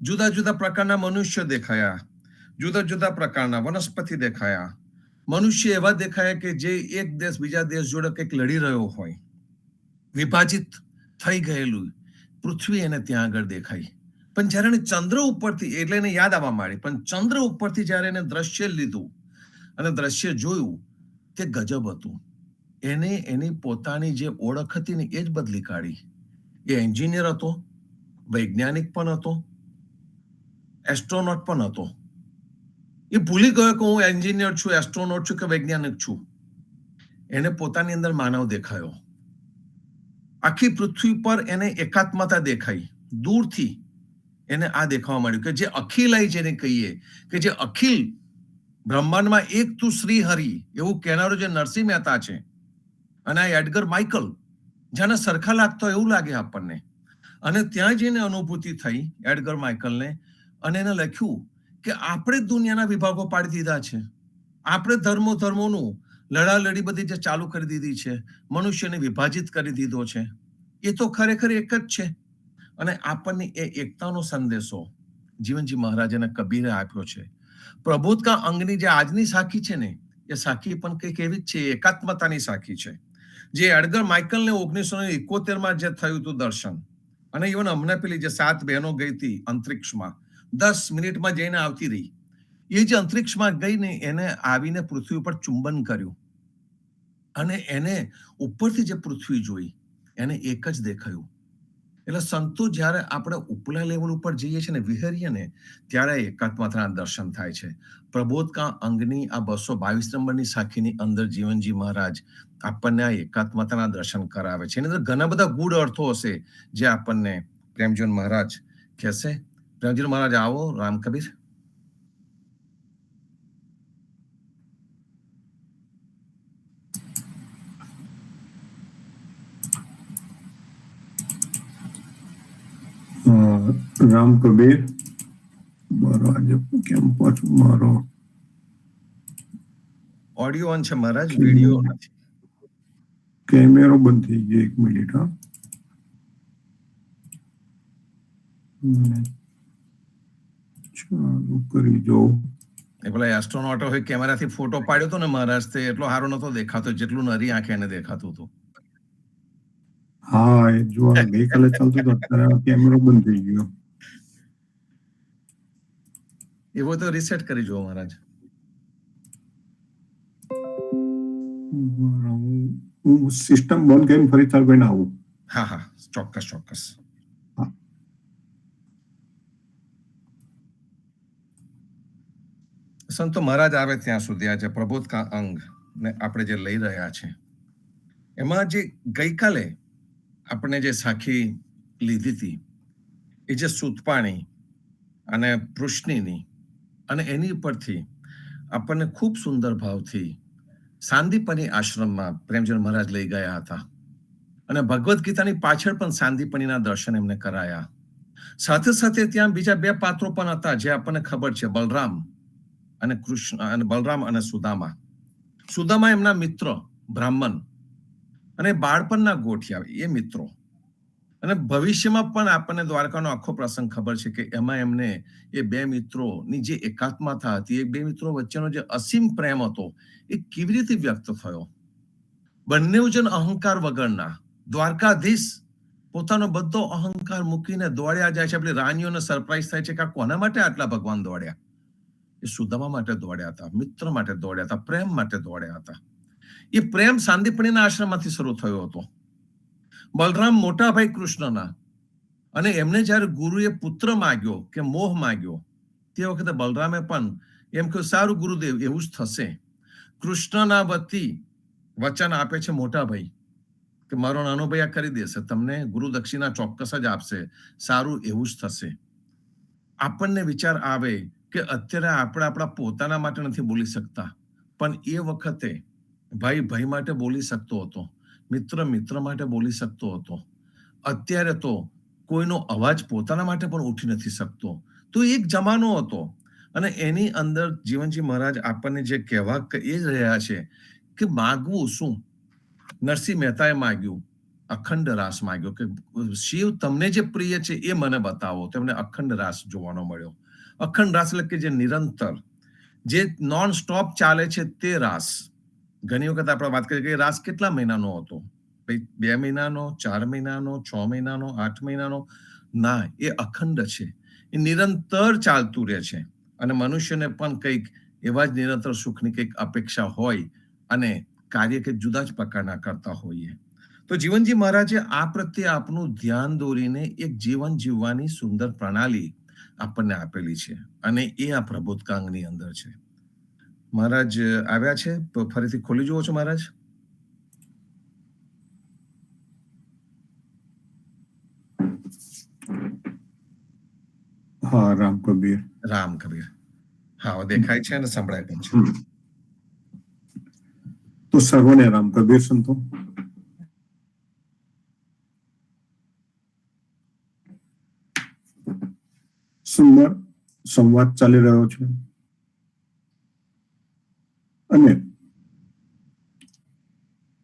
જુદા જુદા પ્રકારના મનુષ્ય દેખાયા, જુદા જુદા પ્રકારના વનસ્પતિ દેખાયા. મનુષ્ય એવા દેખાયા કે જે એક દેશ બીજા દેશ જોડે કંઈક લડી રહ્યો હોય વિભાજિત થઈ ગયેલું પૃથ્વી એને ત્યાં આગળ દેખાઈ. પણ જ્યારે એને ચંદ્ર ઉપરથી, એટલે એને યાદ આવવા માંડી, પણ ચંદ્ર ઉપરથી જ્યારે એને દ્રશ્ય લીધું અને દ્રશ્ય જોયું, તે ગજબ હતું. એને એની પોતાની જે ઓળખ હતી ને એ જ બદલી કાઢી. એ એન્જિનિયર હતો, વૈજ્ઞાનિક પણ હતો, એસ્ટ્રોનોટ પણ હતો. એ ભૂલી ગયો કે હું એન્જિનિયર છું, એસ્ટ્રોનોટ છું કે વૈજ્ઞાનિક છું. એને પોતાની અંદર માનવ દેખાયો. આખી પૃથ્વી પર એને એકાત્મતા દેખાઈ. દૂરથી એને આ દેખાવા માંડ્યું કે જે અખિલાઈ જેને કહીએ, કે જે અખિલ બ્રહ્માંડમાં એક તું શ્રી હરિ એવું કહેનારો જે નરસિંહ મહેતા છે, અને આ એડગર માઇકલ જેને સરખા લાગતો એવું લાગે આપણને. અને ત્યાં જઈને અનુભૂતિ થઈ એડગર માઇકલને, અને એને લખ્યું કે આપણે દુનિયાના વિભાગો પાડી દીધા છે. આપણે ધર્મોનું લડાલડી બધી જે ચાલુ કરી દીધી છે, મનુષ્યને વિભાજિત કરી દીધો છે. એ તો ખરેખર એક જ છે. અને આપણને એ એકતાનો સંદેશો જીવનજી મહારાજ અને કબીરે આપ્યો છે. પ્રબોધ કા અંગની જે આજની સાખી છે ને, એ સાખી પણ કંઈક એવી જ છે, એકાત્મતાની સાખી છે. જે એડગર માઇકલને 1971 જે થયું હતું દર્શન, અને ઇવન હમણાં પેલી જે 7 બહેનો ગઈ હતી અંતરિક્ષમાં, 10 મિનિટમાં જઈને આવતી રહી. એ જે અંતરિક્ષમાં ગઈ ને, એને આવીને પૃથ્વી ઉપર ચુંબન કર્યું, અને એને ઉપરથી જે પૃથ્વી જોઈ, એને એક જ દેખાયું. એટલે સંતો જ્યારે આપણે ઉપલા લેવલ ઉપર જઈએ છીએ ને, વિહરીએ ને, ત્યારે એકાત્મતાના દર્શન થાય છે. પ્રબોધ કા અંગની આ 222 નંબરની સાખીની અંદર જીવનજી મહારાજ આપણને આ એકાત્મતાના દર્શન કરાવે છે. એની અંદર ઘણા બધા ગૂઢ અર્થો હશે જે આપણને પ્રેમજીવન મહારાજ કહેશે. પ્રેમજીવન મહારાજ આવો. રામ કબીર. રામ કબીર. મારો આજે કેમ પાછું મારો ઓડિયો ઓન છે મહારાજ, વિડિયો નથી. કેમેરો બંધ થઈ ગયો. 1 મિનિટ. હા, ચાલુ કરી જાઉં. એ પેલા એસ્ટ્રોનોટો હોય કેમેરાથી ફોટો પાડ્યો હતો ને મહારાજ, તે એટલો સારો નતો દેખાતો જેટલું નરી આંખે એને દેખાતું હતું. હા, એ જો ગઈકાલે ચાલતું હતું, અત્યારે કેમેરો બંધ થઈ ગયો. એવો તો રિસેટ કરી જુઓ મહારાજ. હું સિસ્ટમ બંધ કરીને ફરી ચાલુ કરીને આવું. હા હા, ચોક્કસ ચોક્કસ. સંતો મહારાજ આવે ત્યાં સુધી આજે પ્રબોધ કા અંગ ને આપણે જે લઈ રહ્યા છે, એમાં જે ગઈકાલે આપણે જે સાખી લીધી હતી, એ જે સૂતપાણી અને પૃષ્ણિની, અને એની પરથી આપણને ખૂબ સુંદર ભાવથી સાંદીપની આશ્રમમાં પ્રેમચંદ મહારાજ લઈ ગયા હતા. અને ભગવદ્ ગીતાની પાછળ પણ સાંદીપનીના દર્શન એમને કરાયા. સાથે સાથે ત્યાં બીજા 2 પાત્રો પણ હતા જે આપણને ખબર છે, બલરામ અને કૃષ્ણ, અને બલરામ અને સુદામા. સુદામા એમના મિત્ર બ્રાહ્મણ, અને બાળપણના ગોઠિયા એ મિત્રો. અને ભવિષ્યમાં પણ આપણને દ્વારકાનો આખો પ્રસંગ ખબર છે કે એમાં એમને એ 2 મિત્રોની જે એકાત્મતા હતી, એ 2 મિત્રો વચ્ચેનો જે અસીમ પ્રેમ હતો, એ કેવી રીતે વ્યક્ત થયો. બંને જણ અહંકાર વગરના, દ્વારકાધીશ પોતાનો બધો અહંકાર મૂકીને દોડ્યા જાય છે. આપણી રાણીઓને સરપ્રાઈઝ થાય છે કે આ કોના માટે આટલા ભગવાન દોડ્યા. એ સુદામા માટે દોડ્યા હતા, મિત્ર માટે દોડ્યા હતા, પ્રેમ માટે દોડ્યા હતા. એ પ્રેમ સાંદીપણીના આશ્રમમાંથી શરૂ થયો હતો. બલરામ મોટા ભાઈ કૃષ્ણના, અને એમને જ્યારે ગુરુએ પુત્ર માગ્યો કે મોહ માગ્યો, તે વખતે બલરામે પણ એમ કહ્યું, સારું ગુરુદેવ, એવું જ થશે. કૃષ્ણના વતી વચન આપે છે મોટા ભાઈ કે મારો નાનો ભાઈ આ કરી દેશે, તમને ગુરુ દક્ષિણા ચોક્કસ જ આપશે, સારું એવું જ થશે. આપણને વિચાર આવે કે અત્યારે આપણે આપણા પોતાના માટે નથી બોલી શકતા, પણ એ વખતે ભાઈ ભાઈ માટે બોલી શકતો હતો, મિત્ર મિત્ર માટે બોલી શકતો હતો. અત્યારે તો કોઈનો અવાજ પોતાના માટે પણ ઉઠી નથી શકતો. તો એક જમાનો હતો, અને એની અંદર જીવનજી મહારાજ આપણને જે કહેવા એ જ રહ્યા છે કે માગવું શું. નરસિંહ મહેતાએ માગ્યું, અખંડ રાસ માગ્યો કે શિવ તમને જે પ્રિય છે એ મને બતાવો. તેમને અખંડ રાસ જોવાનો મળ્યો. અખંડ રાસ એટલે કે જે નિરંતર, જે નોન સ્ટોપ ચાલે છે તે રાસ. ઘણી વખત આપણે વાત કરીએ કે રાસ કેટલા મહિનાનો હતો, 2 મહિનાનો, 4 મહિનાનો, 6 મહિનાનો, 8 મહિનાનો ના, એ અખંડ છે. એ નિરંતર ચાલતું રહે છે. અને મનુષ્યને પણ કંઈક એવા જ નિરંતર સુખની કંઈક અપેક્ષા હોય અને કાર્ય કંઈક જુદા જ પ્રકારના કરતા હોઈએ. તો જીવનજી મહારાજે આ પ્રત્યે આપનું ધ્યાન દોરીને એક જીવન જીવવાની સુંદર પ્રણાલી આપણને આપેલી છે અને એ આ પ્રબોધકાંગની અંદર છે. મહારાજ આવ્યા છે તો ફરીથી ખોલી જુઓ છો મહારાજ. હા, રામ કબીર. રામ કબીર. હા, દેખાય છે અને સંભળાય પણ છે. તો સર્વને રામ કબીર સંતો. સુંદર સંવાદ ચાલી રહ્યો છે અને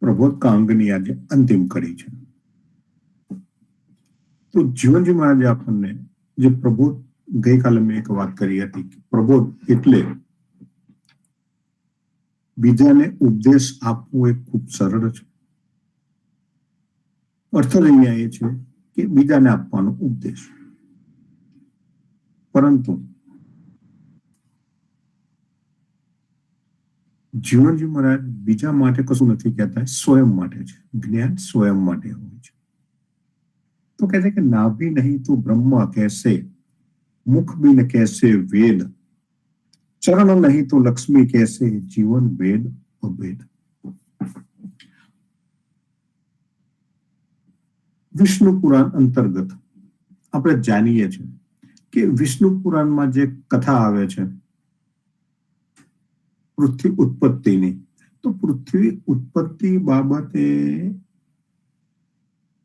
પ્રબોધકાંગની આજે અંતિમ કડી છે. તો જીવનજી મહારાજે આપણને જે પ્રબોધ, ગઈકાલે મેં એક વાત કરી હતી કે પ્રબોધ એટલે બીજાને ઉપદેશ આપવો એ ખૂબ સરળ છે. અર્થ અહીંયા એ છે કે બીજાને આપવાનો ઉપદેશ, પરંતુ જીવનજી મહારાજ બીજા માટે કશું નથી કહેતા, સ્વયં માટે છે. જ્ઞાન સ્વયં માટે હોય છે. તો કહે છે કે નાભી નહીં તો બ્રહ્મ कैसे, मुख भी न कैसे वेद, चरण नहीं तो लक्ष्मी कैसे, जीवन वेद अभेद. વિષ્ણુ પુરાણ અંતર્ગત આપણે જાણીએ છીએ કે વિષ્ણુ પુરાણમાં જે કથા આવે છે પૃથ્વી ઉત્પત્તિની, તો પૃથ્વી ઉત્પત્તિ બાબતે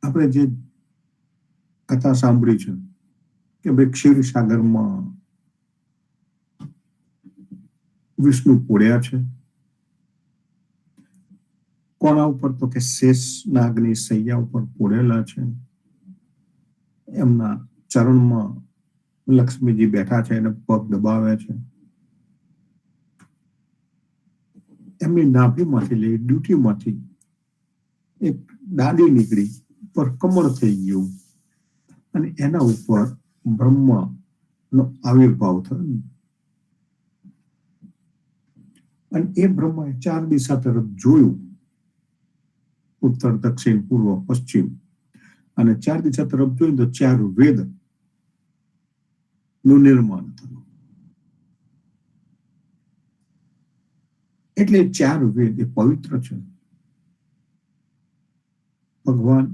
આપણે જે કથા સાંભળી છે કે ભાઈ ક્ષીરસાગરમાં વિષ્ણુ પોડ્યા છે. કોના ઉપર? તો કે શેષ નાગની સૈયા ઉપર પોડેલા છે. એમના ચરણમાં લક્ષ્મીજી બેઠા છે અને પગ દબાવે છે. એમની નાભીમાંથી લઈ ડ્યુટીમાંથી એક ડાળી નીકળી, પર કમળ થઈ ગયું અને એના ઉપર બ્રહ્મનો આવિર્ભાવ થયો. અને એ બ્રહ્માએ 4 દિશા તરફ જોયું, ઉત્તર, દક્ષિણ, પૂર્વ, પશ્ચિમ, અને 4 દિશા તરફ જોયું તો 4 વેદ નું નિર્માણ થયું. એટલે 4 વેદ એ પવિત્ર છે. ભગવાન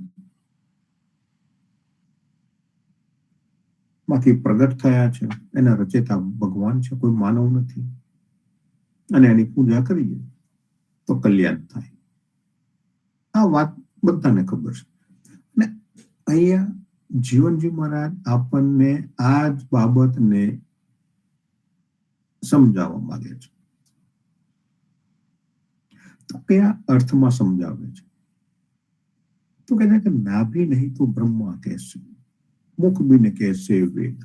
માંથી પ્રગટ થયા છે, એના રચેતા ભગવાન છે, કોઈ માનવ નથી. અને એની પૂજા કરીએ તો કલ્યાણ થાય. આ વાત બધાને ખબર છે. અને અહીંયા જીવનજી મહારાજ આપણને આ જ બાબતને સમજાવવા માંગે છે. તો કયા અર્થમાં સમજાવે છે? તો કહે છે કે નાભી નહીં તો બ્રહ્મા कैसे, मुख भी न कैसे वेद.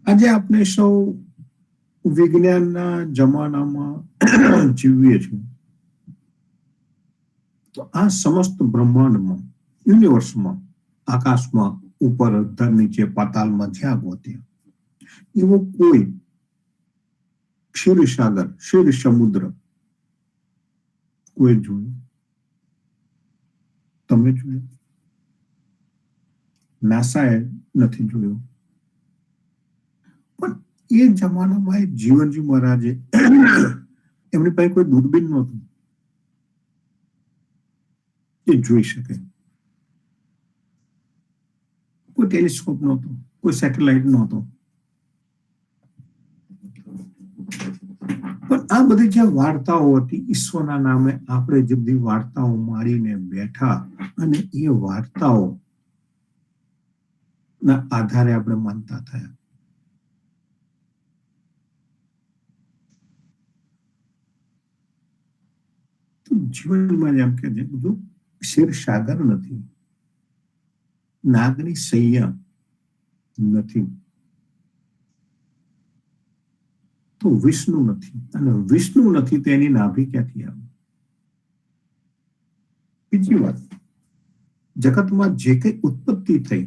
આજે આપણે સૌ વિજ્ઞાનના જમાનામાં જીવીએ છીએ. તો આ સમસ્ત બ્રહ્માંડમાં, યુનિવર્સમાં, આકાશમાં, ઉપર, નીચે, પાતાલમાં, જ્યાં ગોત્યા, એવો કોઈ ક્ષીરસાગર, ક્ષીર સમુદ્ર કોઈ જોયું? તમે જોયું? નાસાએ નથી જોયું. પણ એ જમાનામાં જીવનજી મહારાજે, એમની પાસે કોઈ દૂરબીન નહોતું એ જોઈ શકે, કોઈ ટેલિસ્કોપ નહોતો, કોઈ સેટેલાઇટ નહોતો. પણ આ બધી જે વાર્તાઓ હતી, ઈશ્વરના નામે આપણે જે બધી વાર્તાઓ મારીને બેઠા અને એ વાર્તાઓ ના આધારે આપણે માનતા થયા. જીવનમાં એમ કે છે બધું ક્ષીરસાગર નથી, નાગની સૈયા નથી. તો વિષ્ણુ નથી, અને વિષ્ણુ નથી તો એની નાભી ક્યાંથી આવે? બીજી વાત, જગતમાં જે કઈ ઉત્પત્તિ થઈ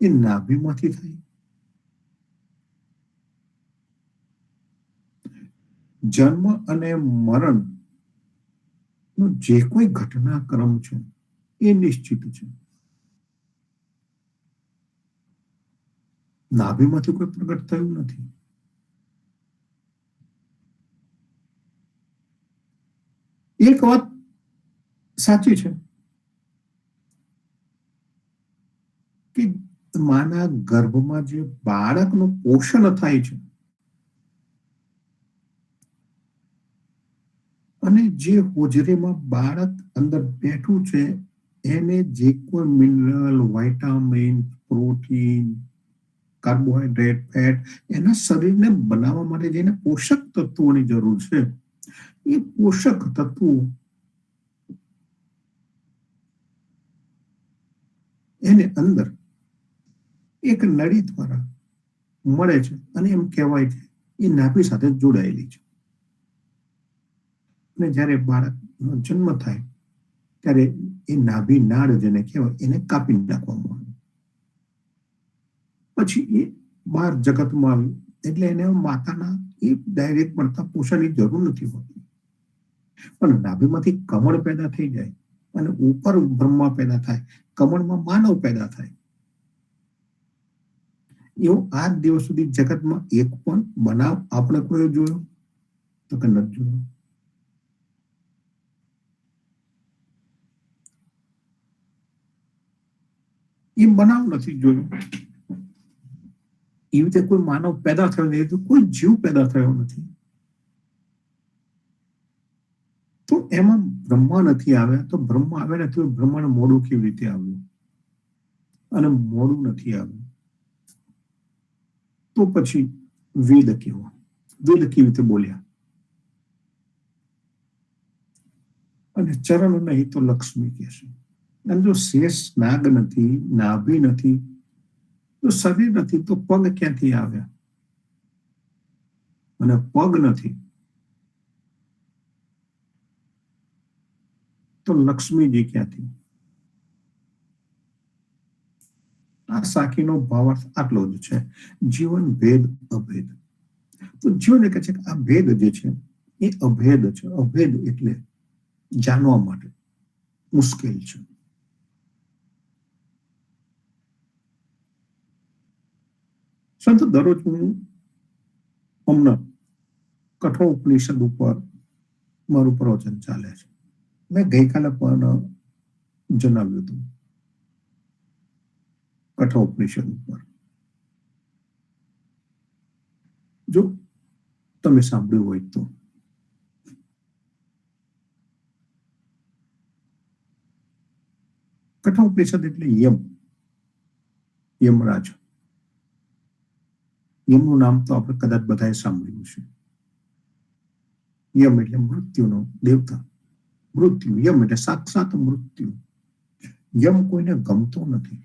એ નાભીમાંથી થઈ. જન્મ અને મરણ નો જે કોઈ ઘટનાક્રમ છે એ નિશ્ચિત છે. નાભીમાંથી કોઈ પ્રગટ થયું નથી. એક વાત સાચી છે કે માના ગર્ભમાં જે બાળકનું પોષણ થાય છે અને જે હોજરીમાં બાળક અંદર બેઠું છે એને જે કોઈ mineral, vitamin, protein, carbohydrate, fat એના શરીરને બનાવવા માટે જેને પોષક તત્વોની જરૂર છે એ પોષક તત્વો એને અંદર એક નળી દ્વારા મળે છે અને એમ કહેવાય છે એ નાભી સાથે જોડાયેલી છે. અને જ્યારે બાળકનો જન્મ થાય ત્યારે એ નાભી નાળ જેને કહેવાય એને કાપી નાખવામાં આવે, પછી એ બહાર જગતમાં આવ્યું. એટલે એને માતાના એ ડાયરેક્ટ મળતા પોષણની જરૂર નથી હોતી. પણ નાભીમાંથી કમળ પેદા થઈ જાય અને ઉપર બ્રહ્મા પેદા થાય, કમળમાં માનવ પેદા થાય. એવો આજ દિવસ સુધી જગતમાં એક પણ બનાવ આપણે કોઈ જોયો તો કે નથી જોયો. એ બનાવ નથી જોયો. એવી રીતે કોઈ માનવ પેદા થયો નથી, તો કોઈ જીવ પેદા થયો નથી. તો એમાં બ્રહ્મા નથી આવ્યા, તો બ્રહ્મા આવ્યા નથી, બ્રહ્માને મોડું કેવી રીતે આવ્યું? અને મોડું નથી આવ્યું તો પછી વેદ કેવો? વેદ કેવી રીતે બોલ્યા? અને ચરણ નહીં તો લક્ષ્મી કહેશે. અને જો શેષ નાગ નથી, નાભી નથી, તો શરીર નથી, તો પગ ક્યાંથી આવ્યા? અને પગ નથી તો લક્ષ્મીજી ક્યાંથી? આ સાખીનો ભાવાર્થ આટલો જ છે. જીવન ભેદ અભેદ. તો જીવન કહે છે કે આ ભેદ જે છે એ અભેદ છે. અભેદ એટલે જાણવા માટે મુશ્કેલ છે. સંત દરરોજ હું હમણાં કઠોપનિષદ ઉપર મારું પ્રવચન ચાલે છે. મેં ગઈકાલે પણ જણાવ્યું હતું કઠોપનિષદ ઉપર. જો તમે સાંભળ્યું હોય તો કઠોપનિષદ એટલે યમ, યમરાજ. યમનું નામ તો આપણે કદાચ બધાએ સાંભળ્યું છે. યમ એટલે મૃત્યુનો દેવતા. મૃત્યુ, યમ એટલે સાક્ષાત મૃત્યુ. યમ કોઈને ગમતો નથી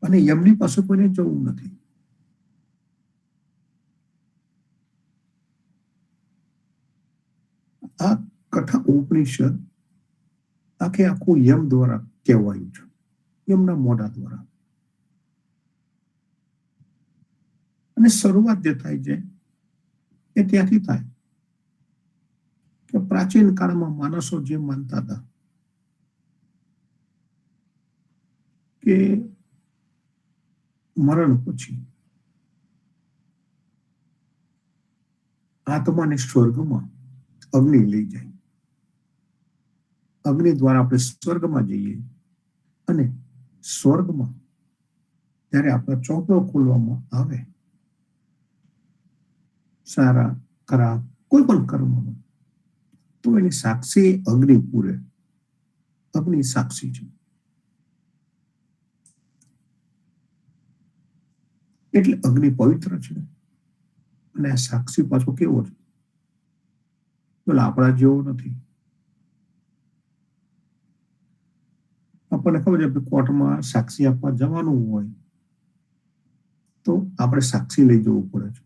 અને યમની પાસે કોઈને જવું નથી. આ કથા ઉપનિષદ આખે આખું યમ દ્વારા કહેવાયું છે, યમના મોઢા દ્વારા. અને શરૂઆત જે થાય છે એ ત્યાંથી થાય કે પ્રાચીન કાળમાં માણસો જે માનતા હતા કે મરણ પછી આત્માને સ્વર્ગમાં અગ્નિ લઈ જાય, અગ્નિ દ્વારા આપણે સ્વર્ગમાં જઈએ અને સ્વર્ગમાં જ્યારે આપણા ચોપડો ખોલવામાં આવે સારા ખરાબ કોઈ પણ કર્મનો, તો એની સાક્ષી અગ્નિ પૂરે. અગ્નિ સાક્ષી છે. એટલે અગ્નિ પવિત્ર છે અને આ સાક્ષી પાછો કેવો છે? બોલે આપણા જેવો નથી. આપણને ખબર છે કે કોર્ટમાં સાક્ષી આપવા જવાનું હોય તો આપણે સાક્ષી લઈ જવું પડે છે.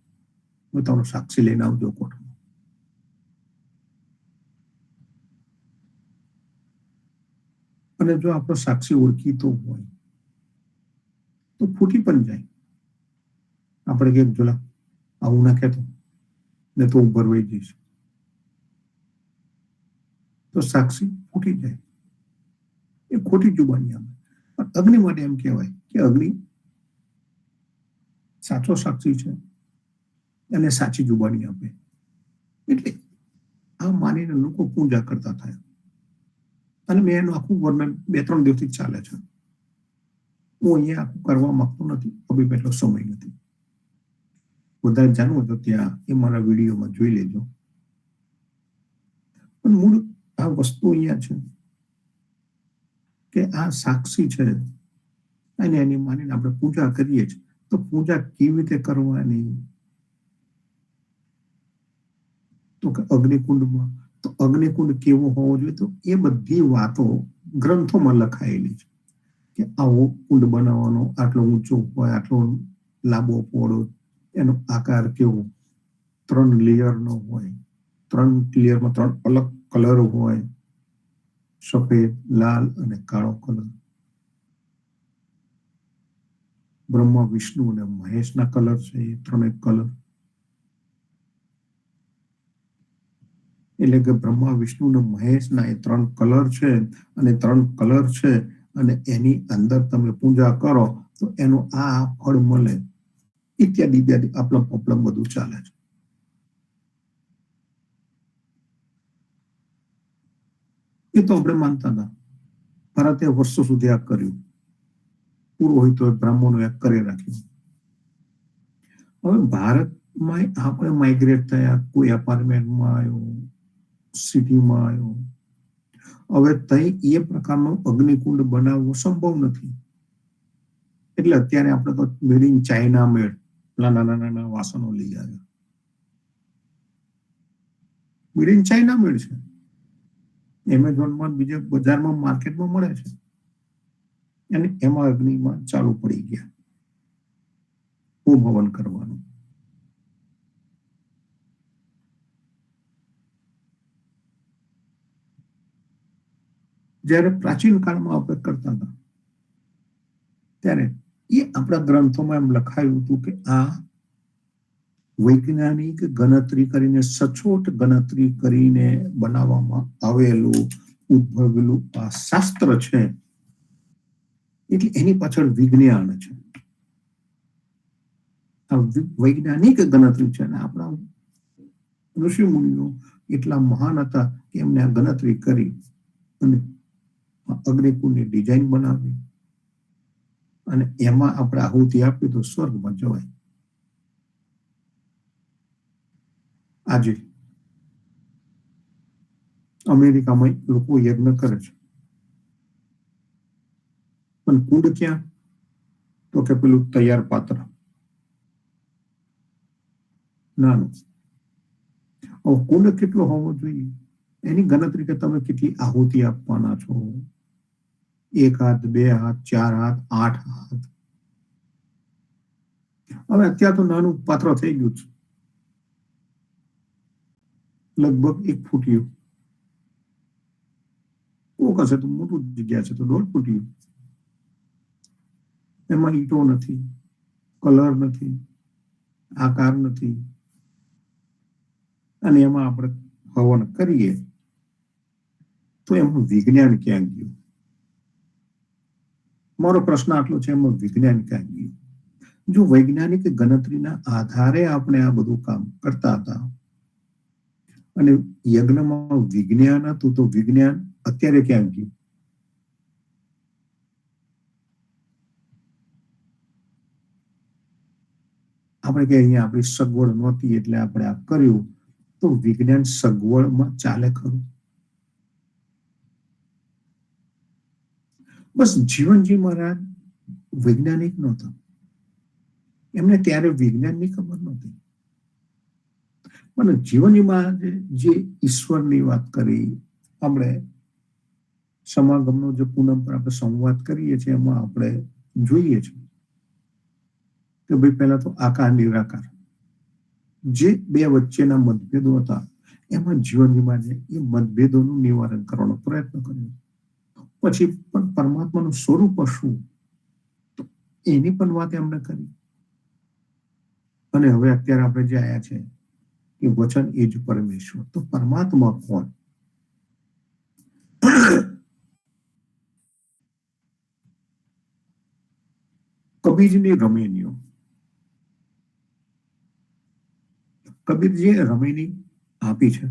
પોતાનો સાક્ષી લઈને આવજો કોર્ટમાં. અને જો આપણો સાક્ષી ઓળખીતો હોય તો ફૂટી પણ જાય. આપણે કે જોલા આવું ના કહેતો ને તો ઉપર વહી જઈશ, તો સાક્ષી ફૂટી જાય. એ ખોટી જુબાની આવે. પણ અગ્નિ માટે એમ કહેવાય કે અગ્નિ સાચો સાક્ષી છે અને સાચી જુબાની આપે. એટલે આ માનીને લોકો પૂજા કરતા થયા. અને મેં એનું આખું વર્ણન 2-3 દિવસથી ચાલે છે. હું અહીંયા આખું કરવા માંગતો નથી, અભી એટલો સમય નથી. બધા જાણવું તો ત્યાં એ મારા વિડીયોમાં જોઈ લેજો. પણ મૂળ આ વસ્તુ અહીંયા છે કે આ સાક્ષી છે અને એની માનીને આપણે પૂજા કરીએ છીએ. તો પૂજા કેવી રીતે કરવાની? તો કે અગ્નિકુંડમાં. તો અગ્નિકુંડ કેવો હોવો જોઈએ? તો એ બધી વાતો ગ્રંથોમાં લખાયેલી છે કે આવો કુંડ બનાવવાનો, આટલો ઊંચો હોય, આટલો લાંબો પહોળો, એનો આકાર કેવો, 3 લેયરનો હોય, 3 લેયરમાં 3 અલગ કલર હોય, સફેદ, લાલ અને કાળો કલર. બ્રહ્મા, વિષ્ણુ અને મહેશના કલર છે એ 3 કલર. એટલે કે બ્રહ્મા, વિષ્ણુ અને મહેશના એ 3 કલર છે અને 3 કલર છે અને એની અંદર તમે પૂજા કરો તો એનું આ ફળ મળે, ઇત્યાદિ ઇત્યાદિ આપલમ પપલમ બધું ચાલે છે. એ તો આપણે માનતા હતા. ભારતે વર્ષો સુધી આ કર્યું. પુરોહિતો બ્રાહ્મણો એક કરી રાખ્યું. હવે ભારતમાં આપણે માઇગ્રેટ થયા, કોઈ એપાર્ટમેન્ટમાં આવ્યો, સિટીમાં આવ્યો. હવે તઈ એ પ્રકારનો અગ્નિકુંડ બનાવવો સંભવ નથી. એટલે અત્યારે આપણે તો મેડ ઇન ચાઇના મેડ નાના નાના વાસણો લઈ આવ્યા. મેડ ઇન ચાઇના મેડ છે. એમેઝોનમાં, બીજે બજારમાં, માર્કેટમાં મળે છે. અને એમાં અગ્નિમાં ચાલુ પડી ગયા હોમ હવન કરવાનું. જ્યારે પ્રાચીન કાળમાં આપણે કરતા હતા ત્યારે એ આપણા ગ્રંથોમાં એમ લખાયું હતું કે આ વૈજ્ઞાનિક ગણતરી કરીને, સચોટ ગણતરી કરીને બનાવવામાં આવેલું, ઉદ્ભવેલું આ શાસ્ત્ર છે. એટલે એની પાછળ વિજ્ઞાન છે. આ વૈજ્ઞાનિક ગણતરી છે. અને આપણા ઋષિ મુનિઓ એટલા મહાન હતા કે એમને આ ગણતરી કરી અને અગ્નિકુંડની ડિઝાઇન બનાવી અને એમાં આપણે આહુતિ આપી તો સ્વર્ગમાં જવાય. આજે અમેરિકામાં લોકો યજ્ઞ કરે છે, પણ કુંડ ક્યાં? તો કે પેલું તૈયાર પાત્ર નાનું. કુંડ કેટલો હોવો જોઈએ? એની ગણતરી કે તમે કેટલી આહુતિ આપવાના છો. 1 હાથ, 2 હાથ, 4 હાથ, 8 હાથ. હવે અત્યારે તો નાનું પાત્ર થઈ ગયું છે, લગભગ 1 ફૂટિયું. કોક હશે તો મોટું જગ્યા છે તો 1.5 ફૂટિયું. એમાં ઈંટો નથી, કલર નથી, આકાર નથી. અને એમાં આપણે હવન કરીએ તો એમાં વિજ્ઞાન ક્યાં ગયું? મારો પ્રશ્ન આટલો છે, એમાં વિજ્ઞાન ક્યાં ગયું? જો વૈજ્ઞાનિક ગણતરીના આધારે આપણે આ બધું કામ કરતા હતા અને યજ્ઞમાં વિજ્ઞાન હતું, તો વિજ્ઞાન અત્યારે ક્યાં ગયું? આપણે કે અહીંયા આપણી સગવડ નહોતી એટલે આપણે આ કર્યું, તો વિજ્ઞાન સગવડમાં ચાલે ખરું? બસ જીવનજી મહારાજ વૈજ્ઞાનિક નહોતા. એમને ત્યારે વિજ્ઞાનની ખબર નહોતી. પણ જીવનજી મહારાજે જે ઈશ્વરની વાત કરી, આપણે સમાગમનો જે પૂનમ પર આપણે સંવાદ કરીએ છીએ એમાં આપણે જોઈએ છીએ કે ભાઈ પહેલા તો આકાર નિરાકાર જે બે વચ્ચેના મતભેદો હતા એમાં જીવનમાં એ મતભેદોનું નિવારણ કરવાનો પ્રયત્ન કર્યો. પછી પણ પરમાત્માનું સ્વરૂપ શું એની પણ વાત એમને કરી. અને હવે અત્યારે આપણે જે આયા છે કે વચન એ જ પરમેશ્વર. તો પરમાત્મા કોણ? કબીરની રમેણીઓ. કબીર જે રમેણી આપી છે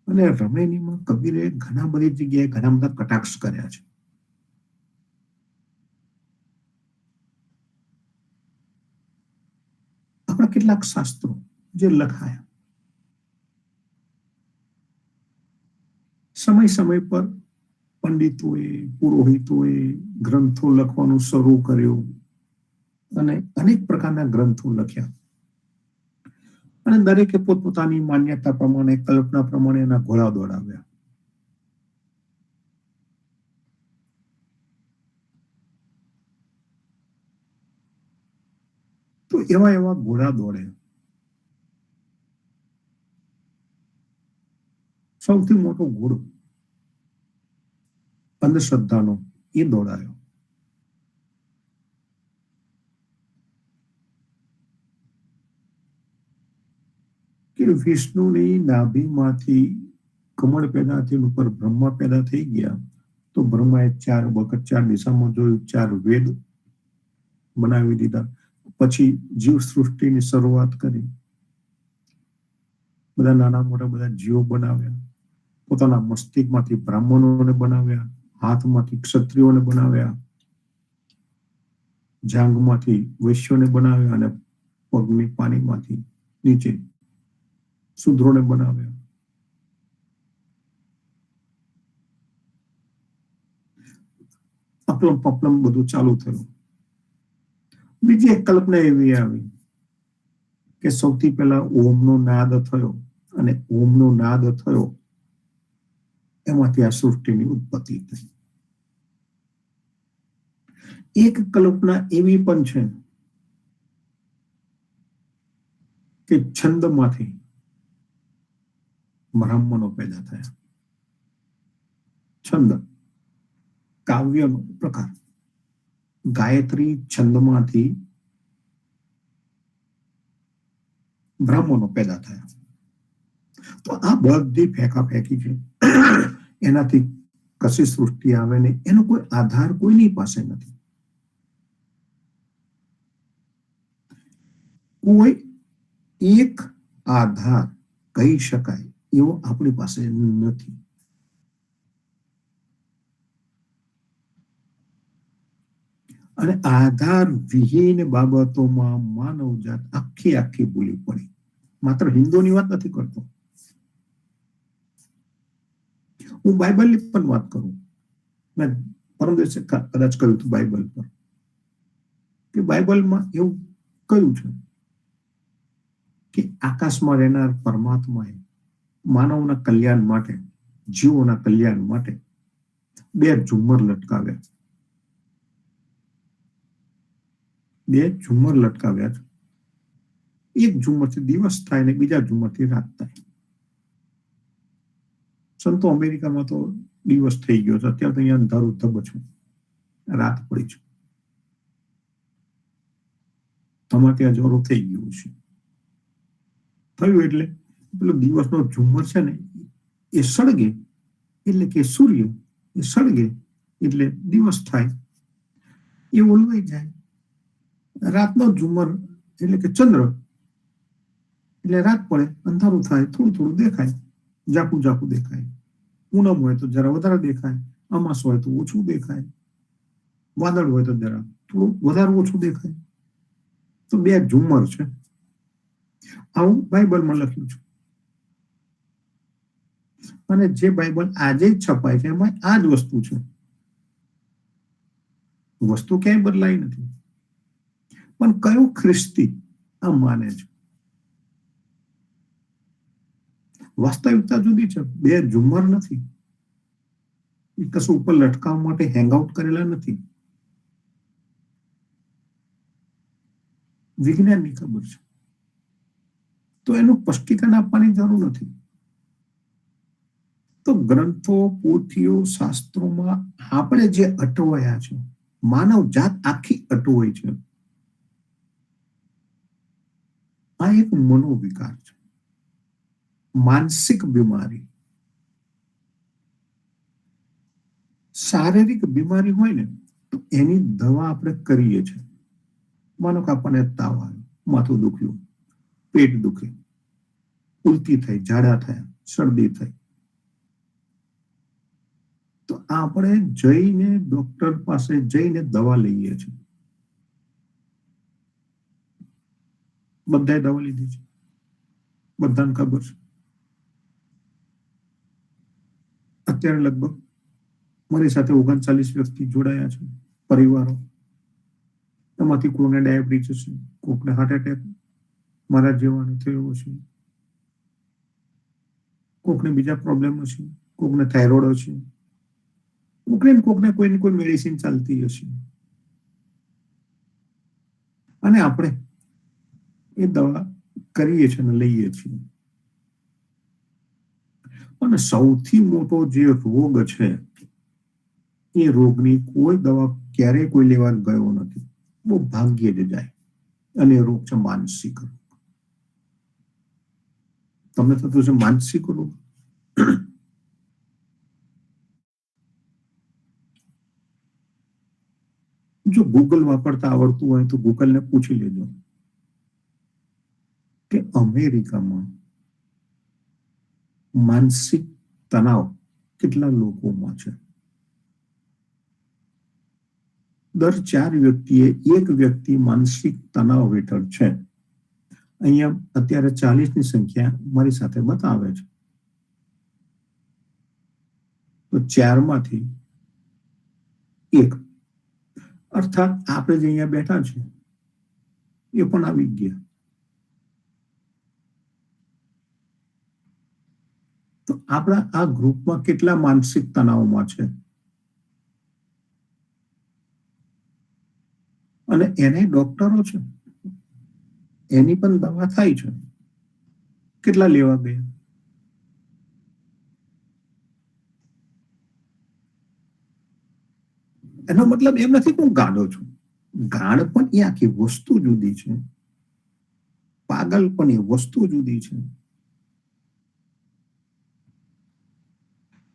અને રમેણીમાં કબીરે ઘણા બધી જગ્યાએ ઘણા બધા કટાક્ષ કર્યા છે. આપણા કેટલાક શાસ્ત્રો જે લખાયા સમય સમય પર પંડિતોએ પુરોહિતોએ ગ્રંથો લખવાનું શરૂ કર્યું અને અનેક પ્રકારના ગ્રંથો લખ્યા અને દરેકે પોતપોતાની માન્યતા પ્રમાણે કલ્પના પ્રમાણે એના ઘોડા દોડાવ્યા. તો એવા એવા ઘોડા દોડે. સૌથી મોટો ઘોડો અંધશ્રદ્ધાનો એ દોડાયો. કે વિષ્ણુની નાભીમાંથી કમળ પેદા થયું, ઉપર બ્રહ્મા પેદા થઈ ગયા. તો બ્રહ્માએ 4 વખત 4 દિશામાં જોયું, 4 વેદ બનાવી દીધા. પછી જીવ સૃષ્ટિની શરૂઆત કરી. બધા નાના મોટા બધા જીવો બનાવ્યા. પોતાના મસ્તિષ્કમાંથી બ્રાહ્મણોને બનાવ્યા, હાથમાંથી ક્ષત્રિયોને બનાવ્યા, જાંઘમાંથી વૈશ્યોને બનાવ્યા અને પગની પાનીમાંથી નીચે શૂદ્રોને બનાવ્યા. અપલમ પપલમ બધું ચાલુ થયું. બીજી એક કલ્પના એવી આવી કે સૌથી પહેલા ઓમનો નાદ થયો અને ઓમનો નાદ થયો એમાંથી આ સૃષ્ટિની ઉત્પત્તિ થઈ. એક કલ્પના એવી પણ છે કે છંદમાંથી બ્રાહ્મણો પેદા થયા. છંદ કાવ્યનો પ્રકાર. ગાયત્રી છંદમાંથી બ્રાહ્મણો પેદા થયા. તો આ બધી ફેંકાફેંકી છે. એનાથી કશી સૃષ્ટિ આવે ને એનો કોઈ આધાર કોઈની પાસે નથી. કોઈ એક આધાર કહી શકાય એવો આપણી પાસે નથી. અને આધાર વિહીન બાબતોમાં માનવજાત આખી ભૂલી પડી. માત્ર હિન્દુની વાત નથી કરતો, હું બાઇબલની પણ વાત કરું. મેં પરમ દિવસે કદાચ કહ્યું હતું બાઇબલ પર કે બાઇબલમાં એવું કહ્યું છે કે આકાશમાં રહેનાર પરમાત્માએ માનવના કલ્યાણ માટે, જીવોના કલ્યાણ માટે 2 ઝુમ્મર લટકાવ્યા. 2 ઝુમ્મર લટકાવ્યા છે. એક ઝુમ્મરથી દિવસ થાય ને બીજા ઝુમ્મરથી રાત થાય. સંતો અમેરિકામાં તો દિવસ થઈ ગયો છે, અત્યારે તો અહીંયા અંધારું ધબચું, રાત પડી છે. તમારે ત્યાં જોરું થઈ ગયું છે. થયું એટલે પેલો દિવસનો ઝુમ્મર છે ને એ સળગે એટલે કે સૂર્ય એ સળગે એટલે દિવસ થાય, એ ઓલવાઈ જાય. રાતનો ઝુમ્મર એટલે કે ચંદ્ર એટલે રાત પડે, અંધારું થાય, થોડું દેખાય, ઝાકું દેખાય. પૂનમ હોય તો જરા વધારે દેખાય, અમાસ હોય તો ઓછું દેખાય, વાદળ હોય તો જરા થોડું વધારે ઓછું દેખાય. તો 2 ઝુમ્મર છે. આવું બાઇબલમાં લખ્યું છે. અને જે બાઇબલ આજે છપાય છે એમાં આ જ વસ્તુ છે. વસ્તુ ક્યાંય બદલાઈ નથી. પણ કયો ખ્રિસ્તી આ માને છે? વાસ્તવિકતા જુદી છે. 2 ઝુમ્મર નથી, એ કશું ઉપર લટકાવવા માટે હેંગઆઉટ કરેલા નથી. વિજ્ઞાનની ખબર છે, તો એનું સ્પષ્ટીકરણ આપવાની જરૂર નથી. તો ગ્રંથો, પોથીઓ, શાસ્ત્રોમાં આપણે જે અટવાયા છે, માનવ જાત આખી અટવાઈ છે. આ એક મનોવિકાર છે, માનસિક બીમારી. શારીરિક બીમારી હોય ને તો એની દવા આપણે કરીએ છીએ. માનો કે આપણને તાવ આવ્યો, માથું દુખ્યું, પેટ દુખે, ઉલટી થઈ, ઝાડા થયા, શરદી થઈ, તો આપણે જઈને ડોક્ટર પાસે જઈને દવા લઈએ છીએ. બધાએ દવા લીધી છે, બધાને ખબર છે. અત્યારે લગભગ મારી સાથે 39 વ્યક્તિ જોડાયા છે, પરિવારો. એમાંથી કોઈને ડાયાબિટીસ છે, કોઈને હાર્ટ એટેક મારા જેવાને થયો છે, કોઈને બીજા પ્રોબ્લેમ હશે, કોઈને થાઇરોઇડ હશે, કોઈને કોઈ મેડિસિન ચાલતી હશે. અને આપણે એ દવા કરીએ છીએ અને લઈએ છીએ. અને સૌથી મોટો જે રોગ છે, એ રોગની કોઈ દવા ક્યારેય કોઈ લેવા ગયો નથી, બહુ ભાગ્યે જ જાય. અને એ રોગ છે માનસિક રોગ. તમને થતું છે માનસિક રોગ? જો ગૂગલ વાપરતા આવડતું હોય તો ગૂગલને પૂછી લેજો કે અમેરિકામાં માનસિક તણાવ કેટલા લોકોમાં છે. દર 4 વ્યક્તિએ એક વ્યક્તિ માનસિક તણાવ હેઠળ છે. અહીંયા અત્યારે 40ની સંખ્યા મારી સાથે બતાવે છે. તો 4માંથી 1, અર્થાત આપણે જે અહીંયા બેઠા છે એ પણ આવી ગયા. તો આપણા આ ગ્રુપમાં કેટલા માનસિક તણાવમાં છે? અને એને ડોક્ટરો છે, એની પણ દવા થાય છે. કેટલા લેવા ગયા? એનો મતલબ એમ નથી કે હું ગાંડો છું. ગાંડ પણ એ આખી વસ્તુ જુદી છે, પાગલ પણ એ વસ્તુ જુદી છે.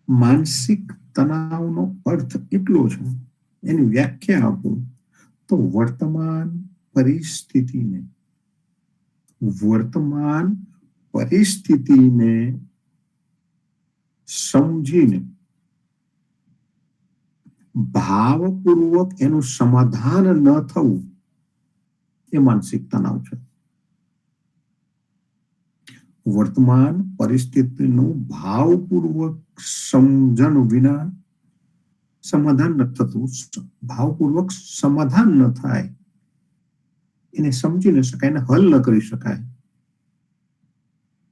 માનસિક તણાવનો અર્થ એટલો છે, એની વ્યાખ્યા આપું તો વર્તમાન પરિસ્થિતિને સમજીને ભાવપૂર્વક એનું સમાધાન ન થવું એ માનસિક તણાવ છે. વર્તમાન પરિસ્થિતિનું ભાવપૂર્વક સમજણ વિના સમાધાન ન થતું, ભાવપૂર્વક સમાધાન ન થાય, એને સમજી ન શકાય, એને હલ ન કરી શકાય,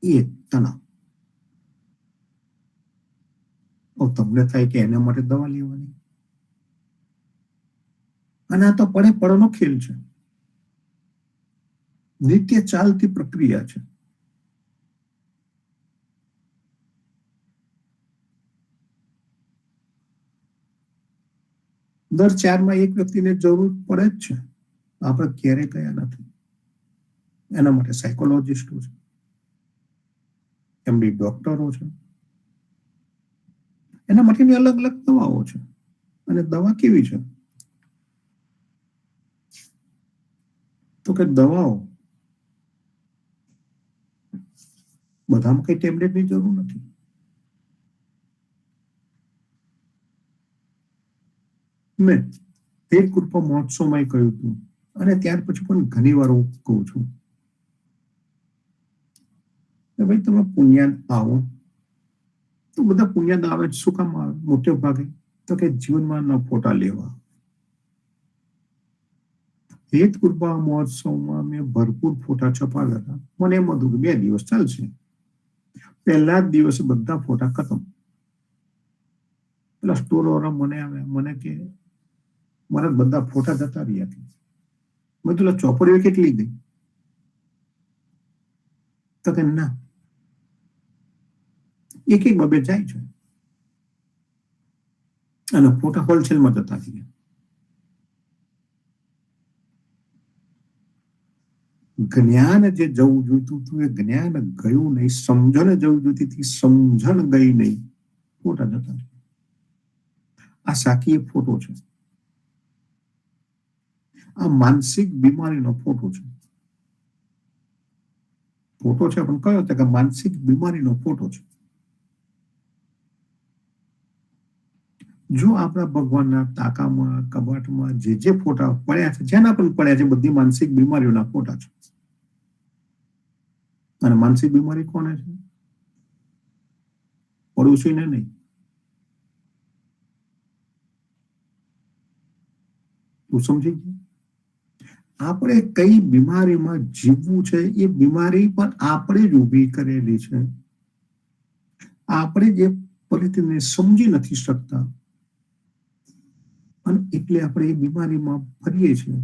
એ તણાવ. તમને થાય કે એના માટે દવા લેવાની, અને આ તો પડે પડનો ખેલ છે, નિત્ય ચાલતી પ્રક્રિયા છે. દર 4માં 1 વ્યક્તિને જરૂર પડે જ છે. આપણે ક્યારે કયા નથી. એના માટે સાયકોલોજીસ્ટો છે, એમડી ડોક્ટરો છે, એના માટેની અલગ અલગ દવાઓ છે. અને દવા કેવી છે? તો કે દવાઓ બધામાં કઈ ટેબ્લેટની જરૂર નથી. મેં એક કૃપા મહોત્સવમાં કહ્યું હતું, અને ત્યાર પછી પણ ઘણી વાર હું કહું છું કે ભાઈ તમે પુણ્યાદ આવો તો બધા પુણ્યાદ આવે શું કામ આવે? મોટે ભાગે તો કે જીવનમાં ના ફોટા લેવા. હેત કૃપા મહોત્સવમાં મેં ભરપૂર ફોટા છપાવ્યા હતા. મને એમ હતું કે 2 દિવસ ચાલશે. પહેલા જ દિવસે બધા ફોટા ખતમ. પેલા સ્ટોર વાળા મને કે મારા બધા ફોટા જતા રહ્યા. મેં પેલા ચોપડીઓ કેટલી ગઈ? તો કે ના, એક એક બબે જાય છે અને ફોટા હોલસેલમાં જતા રહ્યા. જ્ઞાન જે જવું જોઈતું હતું એ જ્ઞાન ગયું નહીં, સમજણ જવું જોઈતી હતી સમજણ ગઈ નહીં, ફોટા જતા રહ્યા. આ સાકી એક ફોટો છે. આ માનસિક બીમારીનો ફોટો છે. ફોટો છે પણ કયો કે માનસિક બીમારીનો ફોટો છે. જો આપણા ભગવાનના તાકામાં કબાટમાં જે ફોટા પડ્યા છે, જેના પણ પડ્યા છે, બધી માનસિક બીમારીઓના ફોટા છે. અને માનસિક બીમારી કોને છે? પડોશીને નહીં. તું સમજી ગયો? આપણે કઈ બીમારીમાં જીવવું છે એ બીમારી પણ આપણે જ ઊભી કરેલી છે. આપણે જે પરિસ્થિતિને સમજી નથી શકતા અને એટલે આપણે એ બીમારીમાં ફરીએ છીએ.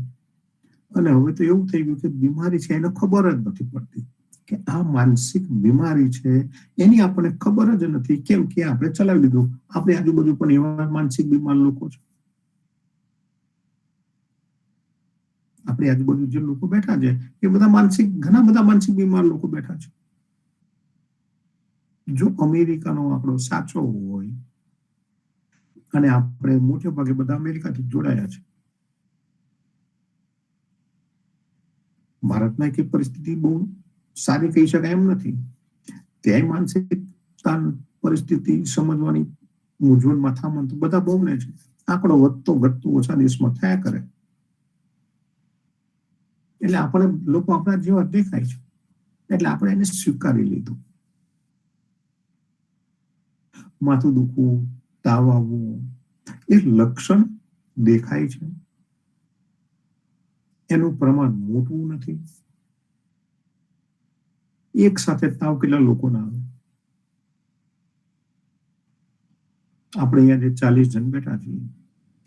અને હવે તો એવું થઈ ગયું કે બીમારી છે એને ખબર જ નથી પડતી કે આ માનસિક બીમારી છે, એની આપણને ખબર જ નથી. કેમ કે આપણે ચલાવી લીધું. આપણી આજુબાજુ પણ એવા માનસિક બીમાર લોકો છે. આપણી આજુબાજુ જે લોકો બેઠા છે એ બધા ઘણા બધા માનસિક બીમાર લોકો બેઠા છે. જો અમેરિકાનો આંકડો સાચો હોય અને આપણે મોટે ભાગે બધા અમેરિકાથી જોડાયા છે, ભારતમાં એક પરિસ્થિતિ બહુ સારી કહી શકાય એમ નથી. ત્યાં માનસિક પરિસ્થિતિ સમજવાની મૂંઝવણ માથામાં તો બધા બહુ ને છે. આંકડો વધતો ઘટતો ઓછા દેશમાં થયા કરે. એટલે આપણે લોકો આપણા જેવા દેખાય છે એટલે આપણે એને સ્વીકારી લીધું. માથું દુખવું, તાવ આવવું એ લક્ષણ દેખાય છે. એનું પ્રમાણ મોટું નથી. એક સાથે તાવ કેટલા લોકોના આવે? આપણે અહીંયા જે 40 જણ બેઠા છીએ,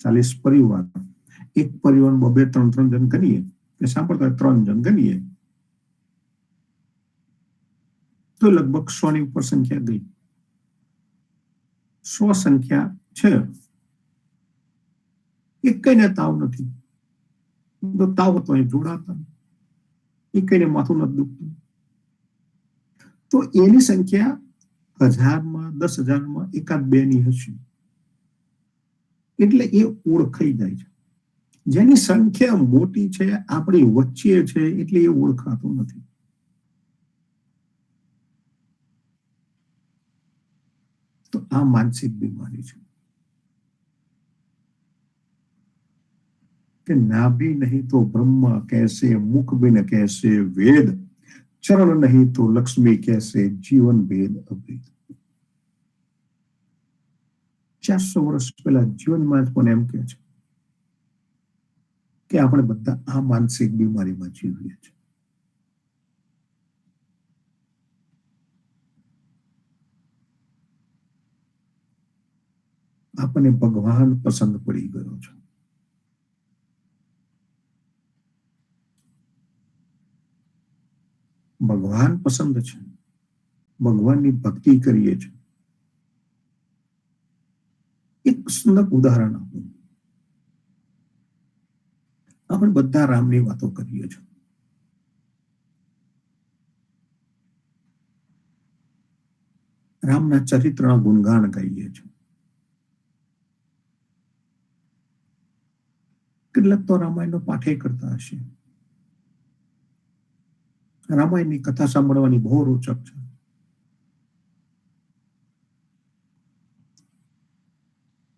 40 પરિવાર, એક પરિવારમાં 2-3 જણ ગણીએ કે સાંભળતા 3 જણ ગણીએ તો લગભગ 100 ની ઉપર સંખ્યા ગઈ. 100 સંખ્યા છે. એક કઈને તાવ નથી. તો તાવ હતો એ જોડાતા, એક કઈને માથું નથી દુખતું. તો એની સંખ્યા 1000માં 10,000માં એકાદ બે ની હશે. એટલે એ ઓળખાઈ જાય છે. જેની સંખ્યા મોટી છે, આપણી વચ્ચે છે, એટલે એ ઓળખાતું નથી. તો આ માનસિક બીમારી છે કે નાભી નહીં તો બ્રહ્મ कैसे, मुख बिन कैसे वेद, चरण नहीं तो लक्ष्मी कैसे, जीवन भेद अभेद. 400 વર્ષ પહેલા જીવનમાં જ પણ એમ કે છે કે આપણે બધા આ માનસિક બીમારીમાં જીવીએ છીએ. આપણને ભગવાન પસંદ પડી ગયો છે. ભગવાન પસંદ છે. ભગવાનની ભક્તિ કરીએ છીએ. એક સુંદર ઉદાહરણ આપું. આપણે બધા રામની વાતો કરીએ છીએ. રામના ચરિત્રના ગુણગાન ગાઈએ છીએ. કેટલાક તો રામાયણનો પાઠે કરતા હશે. રામાયણની કથા સાંભળવાની બહુ રોચક છે.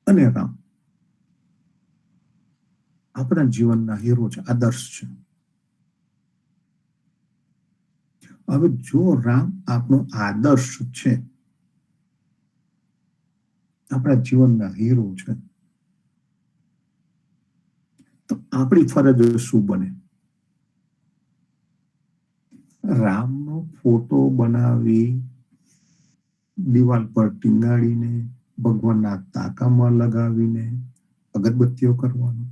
અને રામ આપણા જીવનના હીરો છે, આદર્શ છે. હવે જો રામ આપણો આદર્શ છે, આપણા જીવનના હીરો છે, તો આપણી ફરજ શું બને? રામનો ફોટો બનાવી દિવાલ પર ટીંગાડીને ભગવાનના તાકામાં લગાવીને અગરબત્તીઓ કરવાનો.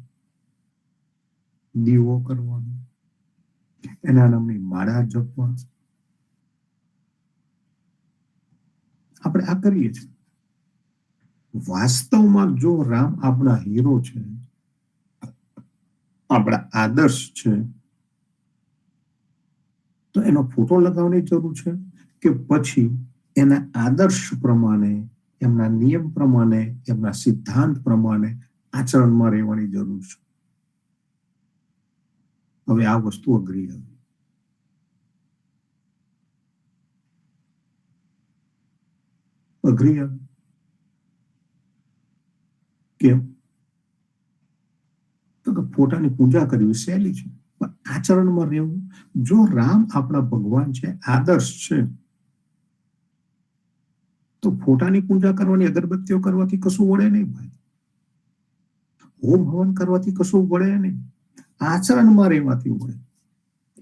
દીવો કરવાનો, એના નામની માળા જપવા, આપણે આ કરીએ છીએ. વાસ્તવમાં જો રામ આપણા હીરો છે, આપણા આદર્શ છે, તો એનો ફોટો લગાવવાની જરૂર છે કે પછી એના આદર્શ પ્રમાણે, એમના નિયમ પ્રમાણે, એમના સિદ્ધાંત પ્રમાણે આચરણમાં રહેવાની જરૂર છે? હવે આ વસ્તુ અઘરી આવી. કેમ? તો કે ફોટાની પૂજા કરવી સહેલી છે, પણ આચરણમાં રહેવું. જો રામ આપણા ભગવાન છે, આદર્શ છે, તો ફોટાની પૂજા કરવાની, અગરબત્તીઓ કરવાથી કશું વળે નહીં ભાઈ. હોમ હવન કરવાથી કશું વળે નહીં. આચરણમાં રહેવાથી વળે.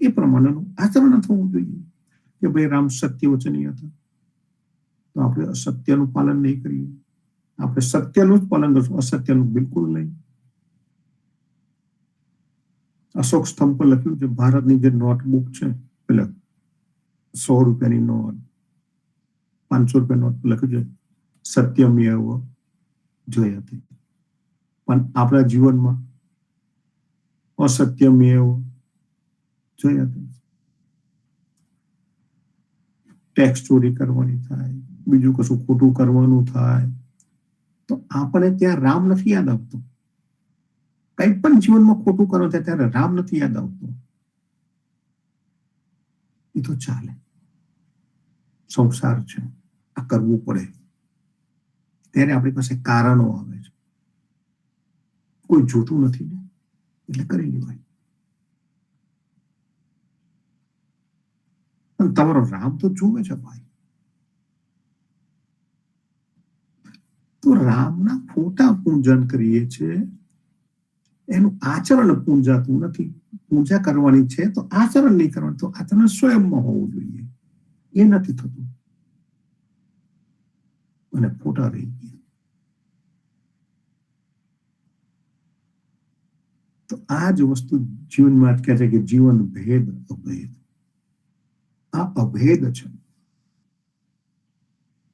એ પ્રમાણેનું આચરણ થવું જોઈએ. કે ભાઈ રામ સત્ય વચનીય હતા, તો આપણે અસત્યનું પાલન નહીં કરીએ. આપણે સત્યનું જ પાલન કરશું, અસત્યનું બિલકુલ નહીં. અશોક સ્તંભ પર લખ્યું છે, ભારતની જે નોટબુક છે, પેલા 100 રૂપિયાની નોટ, 500 રૂપિયા નોટ પર લખ્યું છે, સત્યમેવ જયતે. પણ આપણા જીવનમાં અસત્યમેવ જયતે. ટેક્સ ચોરી કરવાની થાય, બીજું કશું ખોટું કરવાનું થાય, તો આપણે ત્યાં રામ નથી યાદ આવતું. કંઈ પણ જીવનમાં ખોટું કરો છે ત્યારે રામ નથી યાદ આવતું. એ તો ચાલે, સંસાર છે, આ કરવું પડે. ત્યારે આપણી પાસે કારણો આવે છે. કોઈ જોતું નથી ને, એટલે કરી લેવાય. પણ તમારો રામ તો જુએ છે ભાઈ. તો રામના ફોટા પૂજન કરીએ છીએ, એનું આચરણ પૂંજાતું નથી. પૂજા કરવાની છે તો આચરણ નહીં કરવાનું, તો આચરણ સ્વયંમાં હોવું જોઈએ. એ નથી થતું અને ફોટા રહી ગયા. તો આ જ વસ્તુ જીવનમાં કહે છે કે જીવન ભેદ અભેદ. આ અભેદ છે,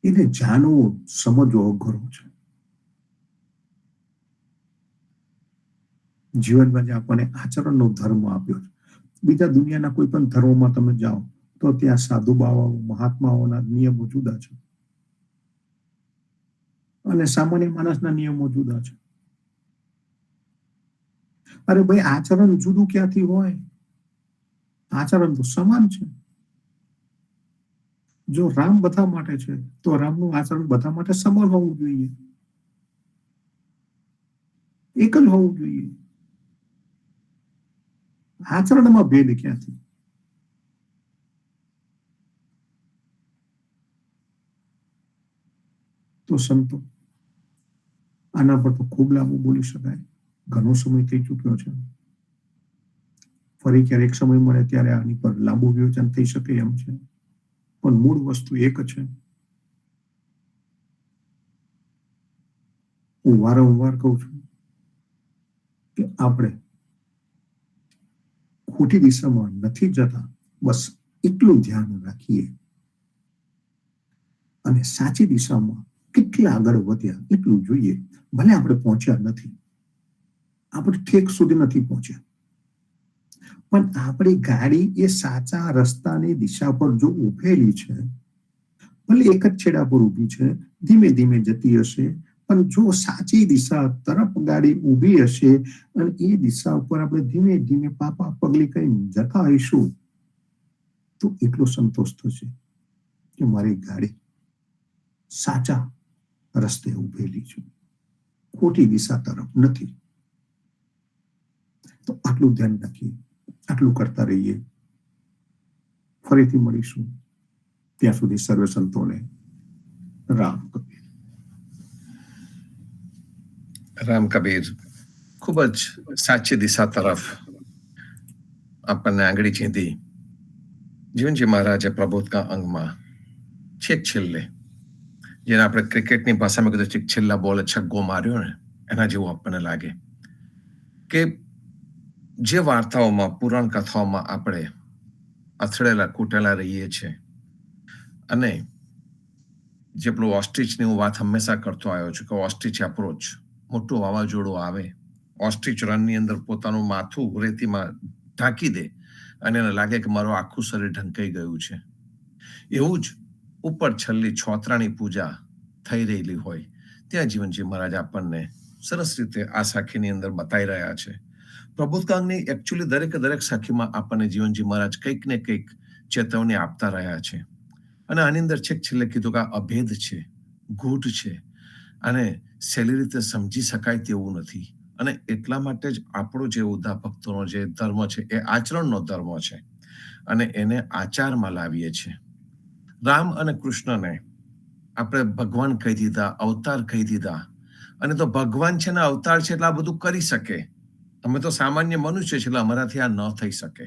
એને જાણવું, સમજવો અઘરો છે. જીવનમાં જે આપણને આચરણનો ધર્મ આપ્યો છે, બીજા દુનિયાના કોઈ પણ ધર્મમાં તમે જાઓ તો ત્યાં સાધુ બાવાઓ, મહાત્માઓના નિયમો જુદા છે અને સામાન્ય માણસના નિયમો જુદા છે. અરે ભાઈ, આચરણ જુદું ક્યાંથી હોય? આચરણ તો સમાન છે. જો રામ બધા માટે છે તો રામનું આચરણ બધા માટે સમાન હોવું જોઈએ, એક જ હોવું જોઈએ. આચરણમાં ભેદ ક્યાંથી? તો સંતો, આના પર તો ખૂબ લાંબુ બોલી શકાય. ઘણો સમય થઈ ચૂક્યો છે. ફરી ક્યારેક સમય મળે ત્યારે આની પર લાંબુ વિવેચન થઈ શકે એમ છે. પણ મૂળ વસ્તુ એક છે. હું વારંવાર કહું છું કે આપણે ખોટી દિશામાં નથી જતા, બસ એટલું ધ્યાન રાખીએ અને સાચી દિશામાં કેટલા આગળ વધ્યા એટલું જોઈએ. ભલે આપણે પહોંચ્યા નથી, આપણે ઠેક સુધી નથી પહોંચ્યા, પણ આપણી ગાડી એ સાચા રસ્તાની દિશા પર જો ઉભેલી છે, ભલે એક જ છેડા પર ઊભી છે, ધીમે ધીમે જતી હશે, પણ જો સાચી દિશા તરફ ગાડી ઊભી હશે અને એ દિશા ઉપર આપણે ધીમે ધીમે પાપા પગલી કઈ જતા હઈશું, તો એટલો સંતોષ થશે કે મારી ગાડી સાચા રસ્તે ઊભેલી છે, ખોટી દિશા તરફ નથી. તો આટલું ધ્યાન રાખીએ, આટલું કરતા રહીએ. ફરીથી મળીશું. ત્યાં સુધી સર્વે સંતોને રામ કબીર. રામ કબીર ખૂબ જ સાચી દિશા તરફ આપણને આંગળી ચીંધી. જીવનજી મહારાજે પ્રબોધકા અંગમાં છેલ્લે, જેને આપણે ક્રિકેટની ભાષામાં કીધું છે, છેલ્લા બોલે છગ્ગો માર્યો ને, એના જેવું આપણને લાગે કે જે વાર્તાઓમાં, પુરાણ કથાઓમાં આપણે અથડેલા કૂટેલા રહીએ છીએ, અને જે પેલું ઓસ્ટ્રીચની હું વાત હંમેશા કરતો આવ્યો છું કે ઓસ્ટ્રીચ એપ્રોચ, મોટું વાવાઝોડું આવે, ઓસ્ટ્રીચ રનની અંદર પોતાનું માથું રેતીમાં ઢાંકી દે અને એને લાગે કે મારું આખું શરીર ઢંકાઈ ગયું છે. એવું જ ઉપર છેલ્લી છોતરાની પૂજા થઈ રહેલી હોય ત્યાં જીવનજી મહારાજ આપણને સરસ રીતે આ સાખીની અંદર બતાવી રહ્યા છે. પ્રબોધકાંગની એકચ્યુઅલી દરેક સાખીમાં આપણને જીવનજી મહારાજ કંઈક ને કંઈક ચેતવણી આપતા રહ્યા છે. અને આની અંદર છેક છેલ્લે કીધું કે આ અભેદ છે, ગૂઢ છે, અને સહેલી રીતે સમજી શકાય તેવું નથી. અને એટલા માટે જ આપણો જે ઉદ્ધા ભક્તોનો જે ધર્મ છે એ આચરણનો ધર્મ છે, અને એને આચારમાં લાવીએ છીએ. રામ અને કૃષ્ણને આપણે ભગવાન કહી દીધા, અવતાર કહી દીધા, અને તો ભગવાન છે ને અવતાર છે એટલે આ બધું કરી શકે. અમે તો સામાન્ય મનુષ્ય છે એટલે અમારાથી આ ન થઈ શકે.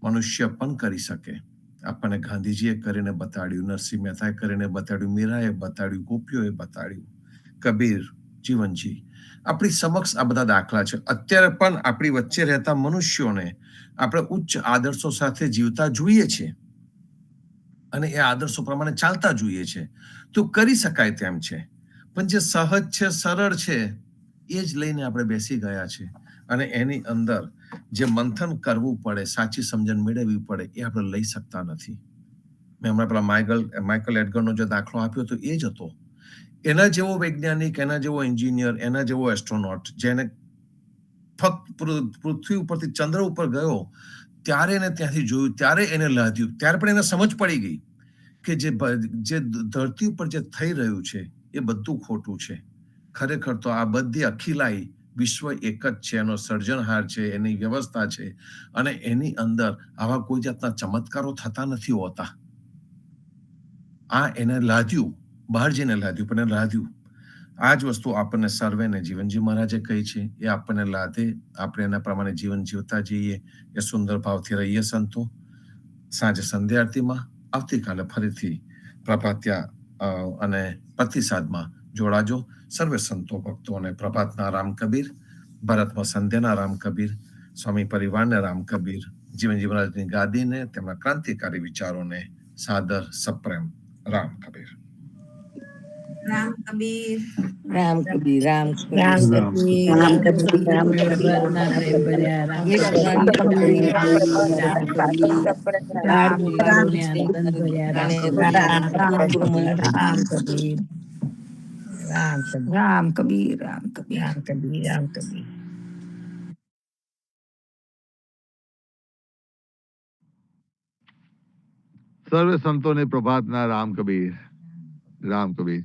મનુષ્ય પણ કરી શકે. આપણને ગાંધીજીએ કરીને બતાડ્યું, નરસિંહ મહેતાએ કરીને બતાડ્યું, મીરાએ બતાડ્યું, ગોપીઓએ બતાડ્યું, કબીર, જીવનજી, આપણી સમક્ષ આ બધા દાખલા છે. અત્યારે પણ આપણી વચ્ચે રહેતા મનુષ્યોને આપણે ઉચ્ચ આદર્શો સાથે જીવતા જોઈએ છીએ, અને એ આદર્શો પ્રમાણે ચાલતા જોઈએ છે. તો કરી શકાય તેમ છે. પણ જે સહજ છે, સરળ છે, એ જ લઈને આપણે બેસી ગયા છે, અને એની અંદર જે મંથન કરવું પડે, સાચી સમજણ મેળવવી પડે, એ આપણે લઈ શકતા નથી. મેં હમણાં પેલા માઇકલ એડગરનો જે દાખલો આપ્યો હતો એ જ હતો. એના જેવો વૈજ્ઞાનિક, એના જેવો એન્જિનિયર, એના જેવો એસ્ટ્રોનોટ, જેને ફક્ત પૃથ્વી ઉપરથી ચંદ્ર ઉપર ગયો ત્યારે એને ત્યાંથી જોયું, ત્યારે એને લાદ્યું, ત્યારે પણ એને સમજ પડી ગઈ કે જે ધરતી ઉપર જે થઈ રહ્યું છે એ બધું ખોટું છે. ખરેખર તો આ બધી અખિલાઈ વિશ્વ એક જ છે, એનો સર્જનહાર છે, એની વ્યવસ્થા છે, અને એની અંદર આવા કોઈ જાતના ચમત્કારો થતા નથી હોતા. આ એને લાદ્યું, બહાર જઈને લાદ્યું, પણ એને લાદ્યું. આ જ વસ્તુ આપણને સર્વેને જીવનજી મહારાજે કહી છે, એ આપણને લાદે, આપણે એના પ્રમાણે જીવન જીવતા જઈએ, એ સુંદર ભાવથી રહીએ સંતો. સાંજે સંધ્યા આરતીમાં, આવતીકાલે ફરીથી પ્રભાત્યા અને પ્રતિસાદમાં જોડાજો. સર્વે સંતો ભક્તો અને પ્રભાતના રામ કબીર, ભારતમાં સંધ્યાના રામ કબીર, સ્વામી પરિવારને રામ કબીર, જીવનજી મહારાજની ગાદીને, તેમના ક્રાંતિકારી વિચારોને સાદર સપ્રેમ રામ કબીર. રામ કબીર. રામ કબીર, રામ રામ કબીર, રામ કબીર. રામ રામ કબીર, કબીર. રામ રામ કબીર, કબીર. ભગવાનના પ્રેમ ભર્યા રામ રામ કબીર, કબીર. રામ કબીર, રામ કાળની કબીર. કારુણ્યાનંદ ભર્યા રામ રામ કબીર, રામ કબીર. રામ રામ કબીર, રામ કબીર, રામ કબીર. રામ કબીર. રામ કબીર, રામ કબીર. સર્વે સંતોને પ્રભાતના રામ કબીર, રામ કબીર.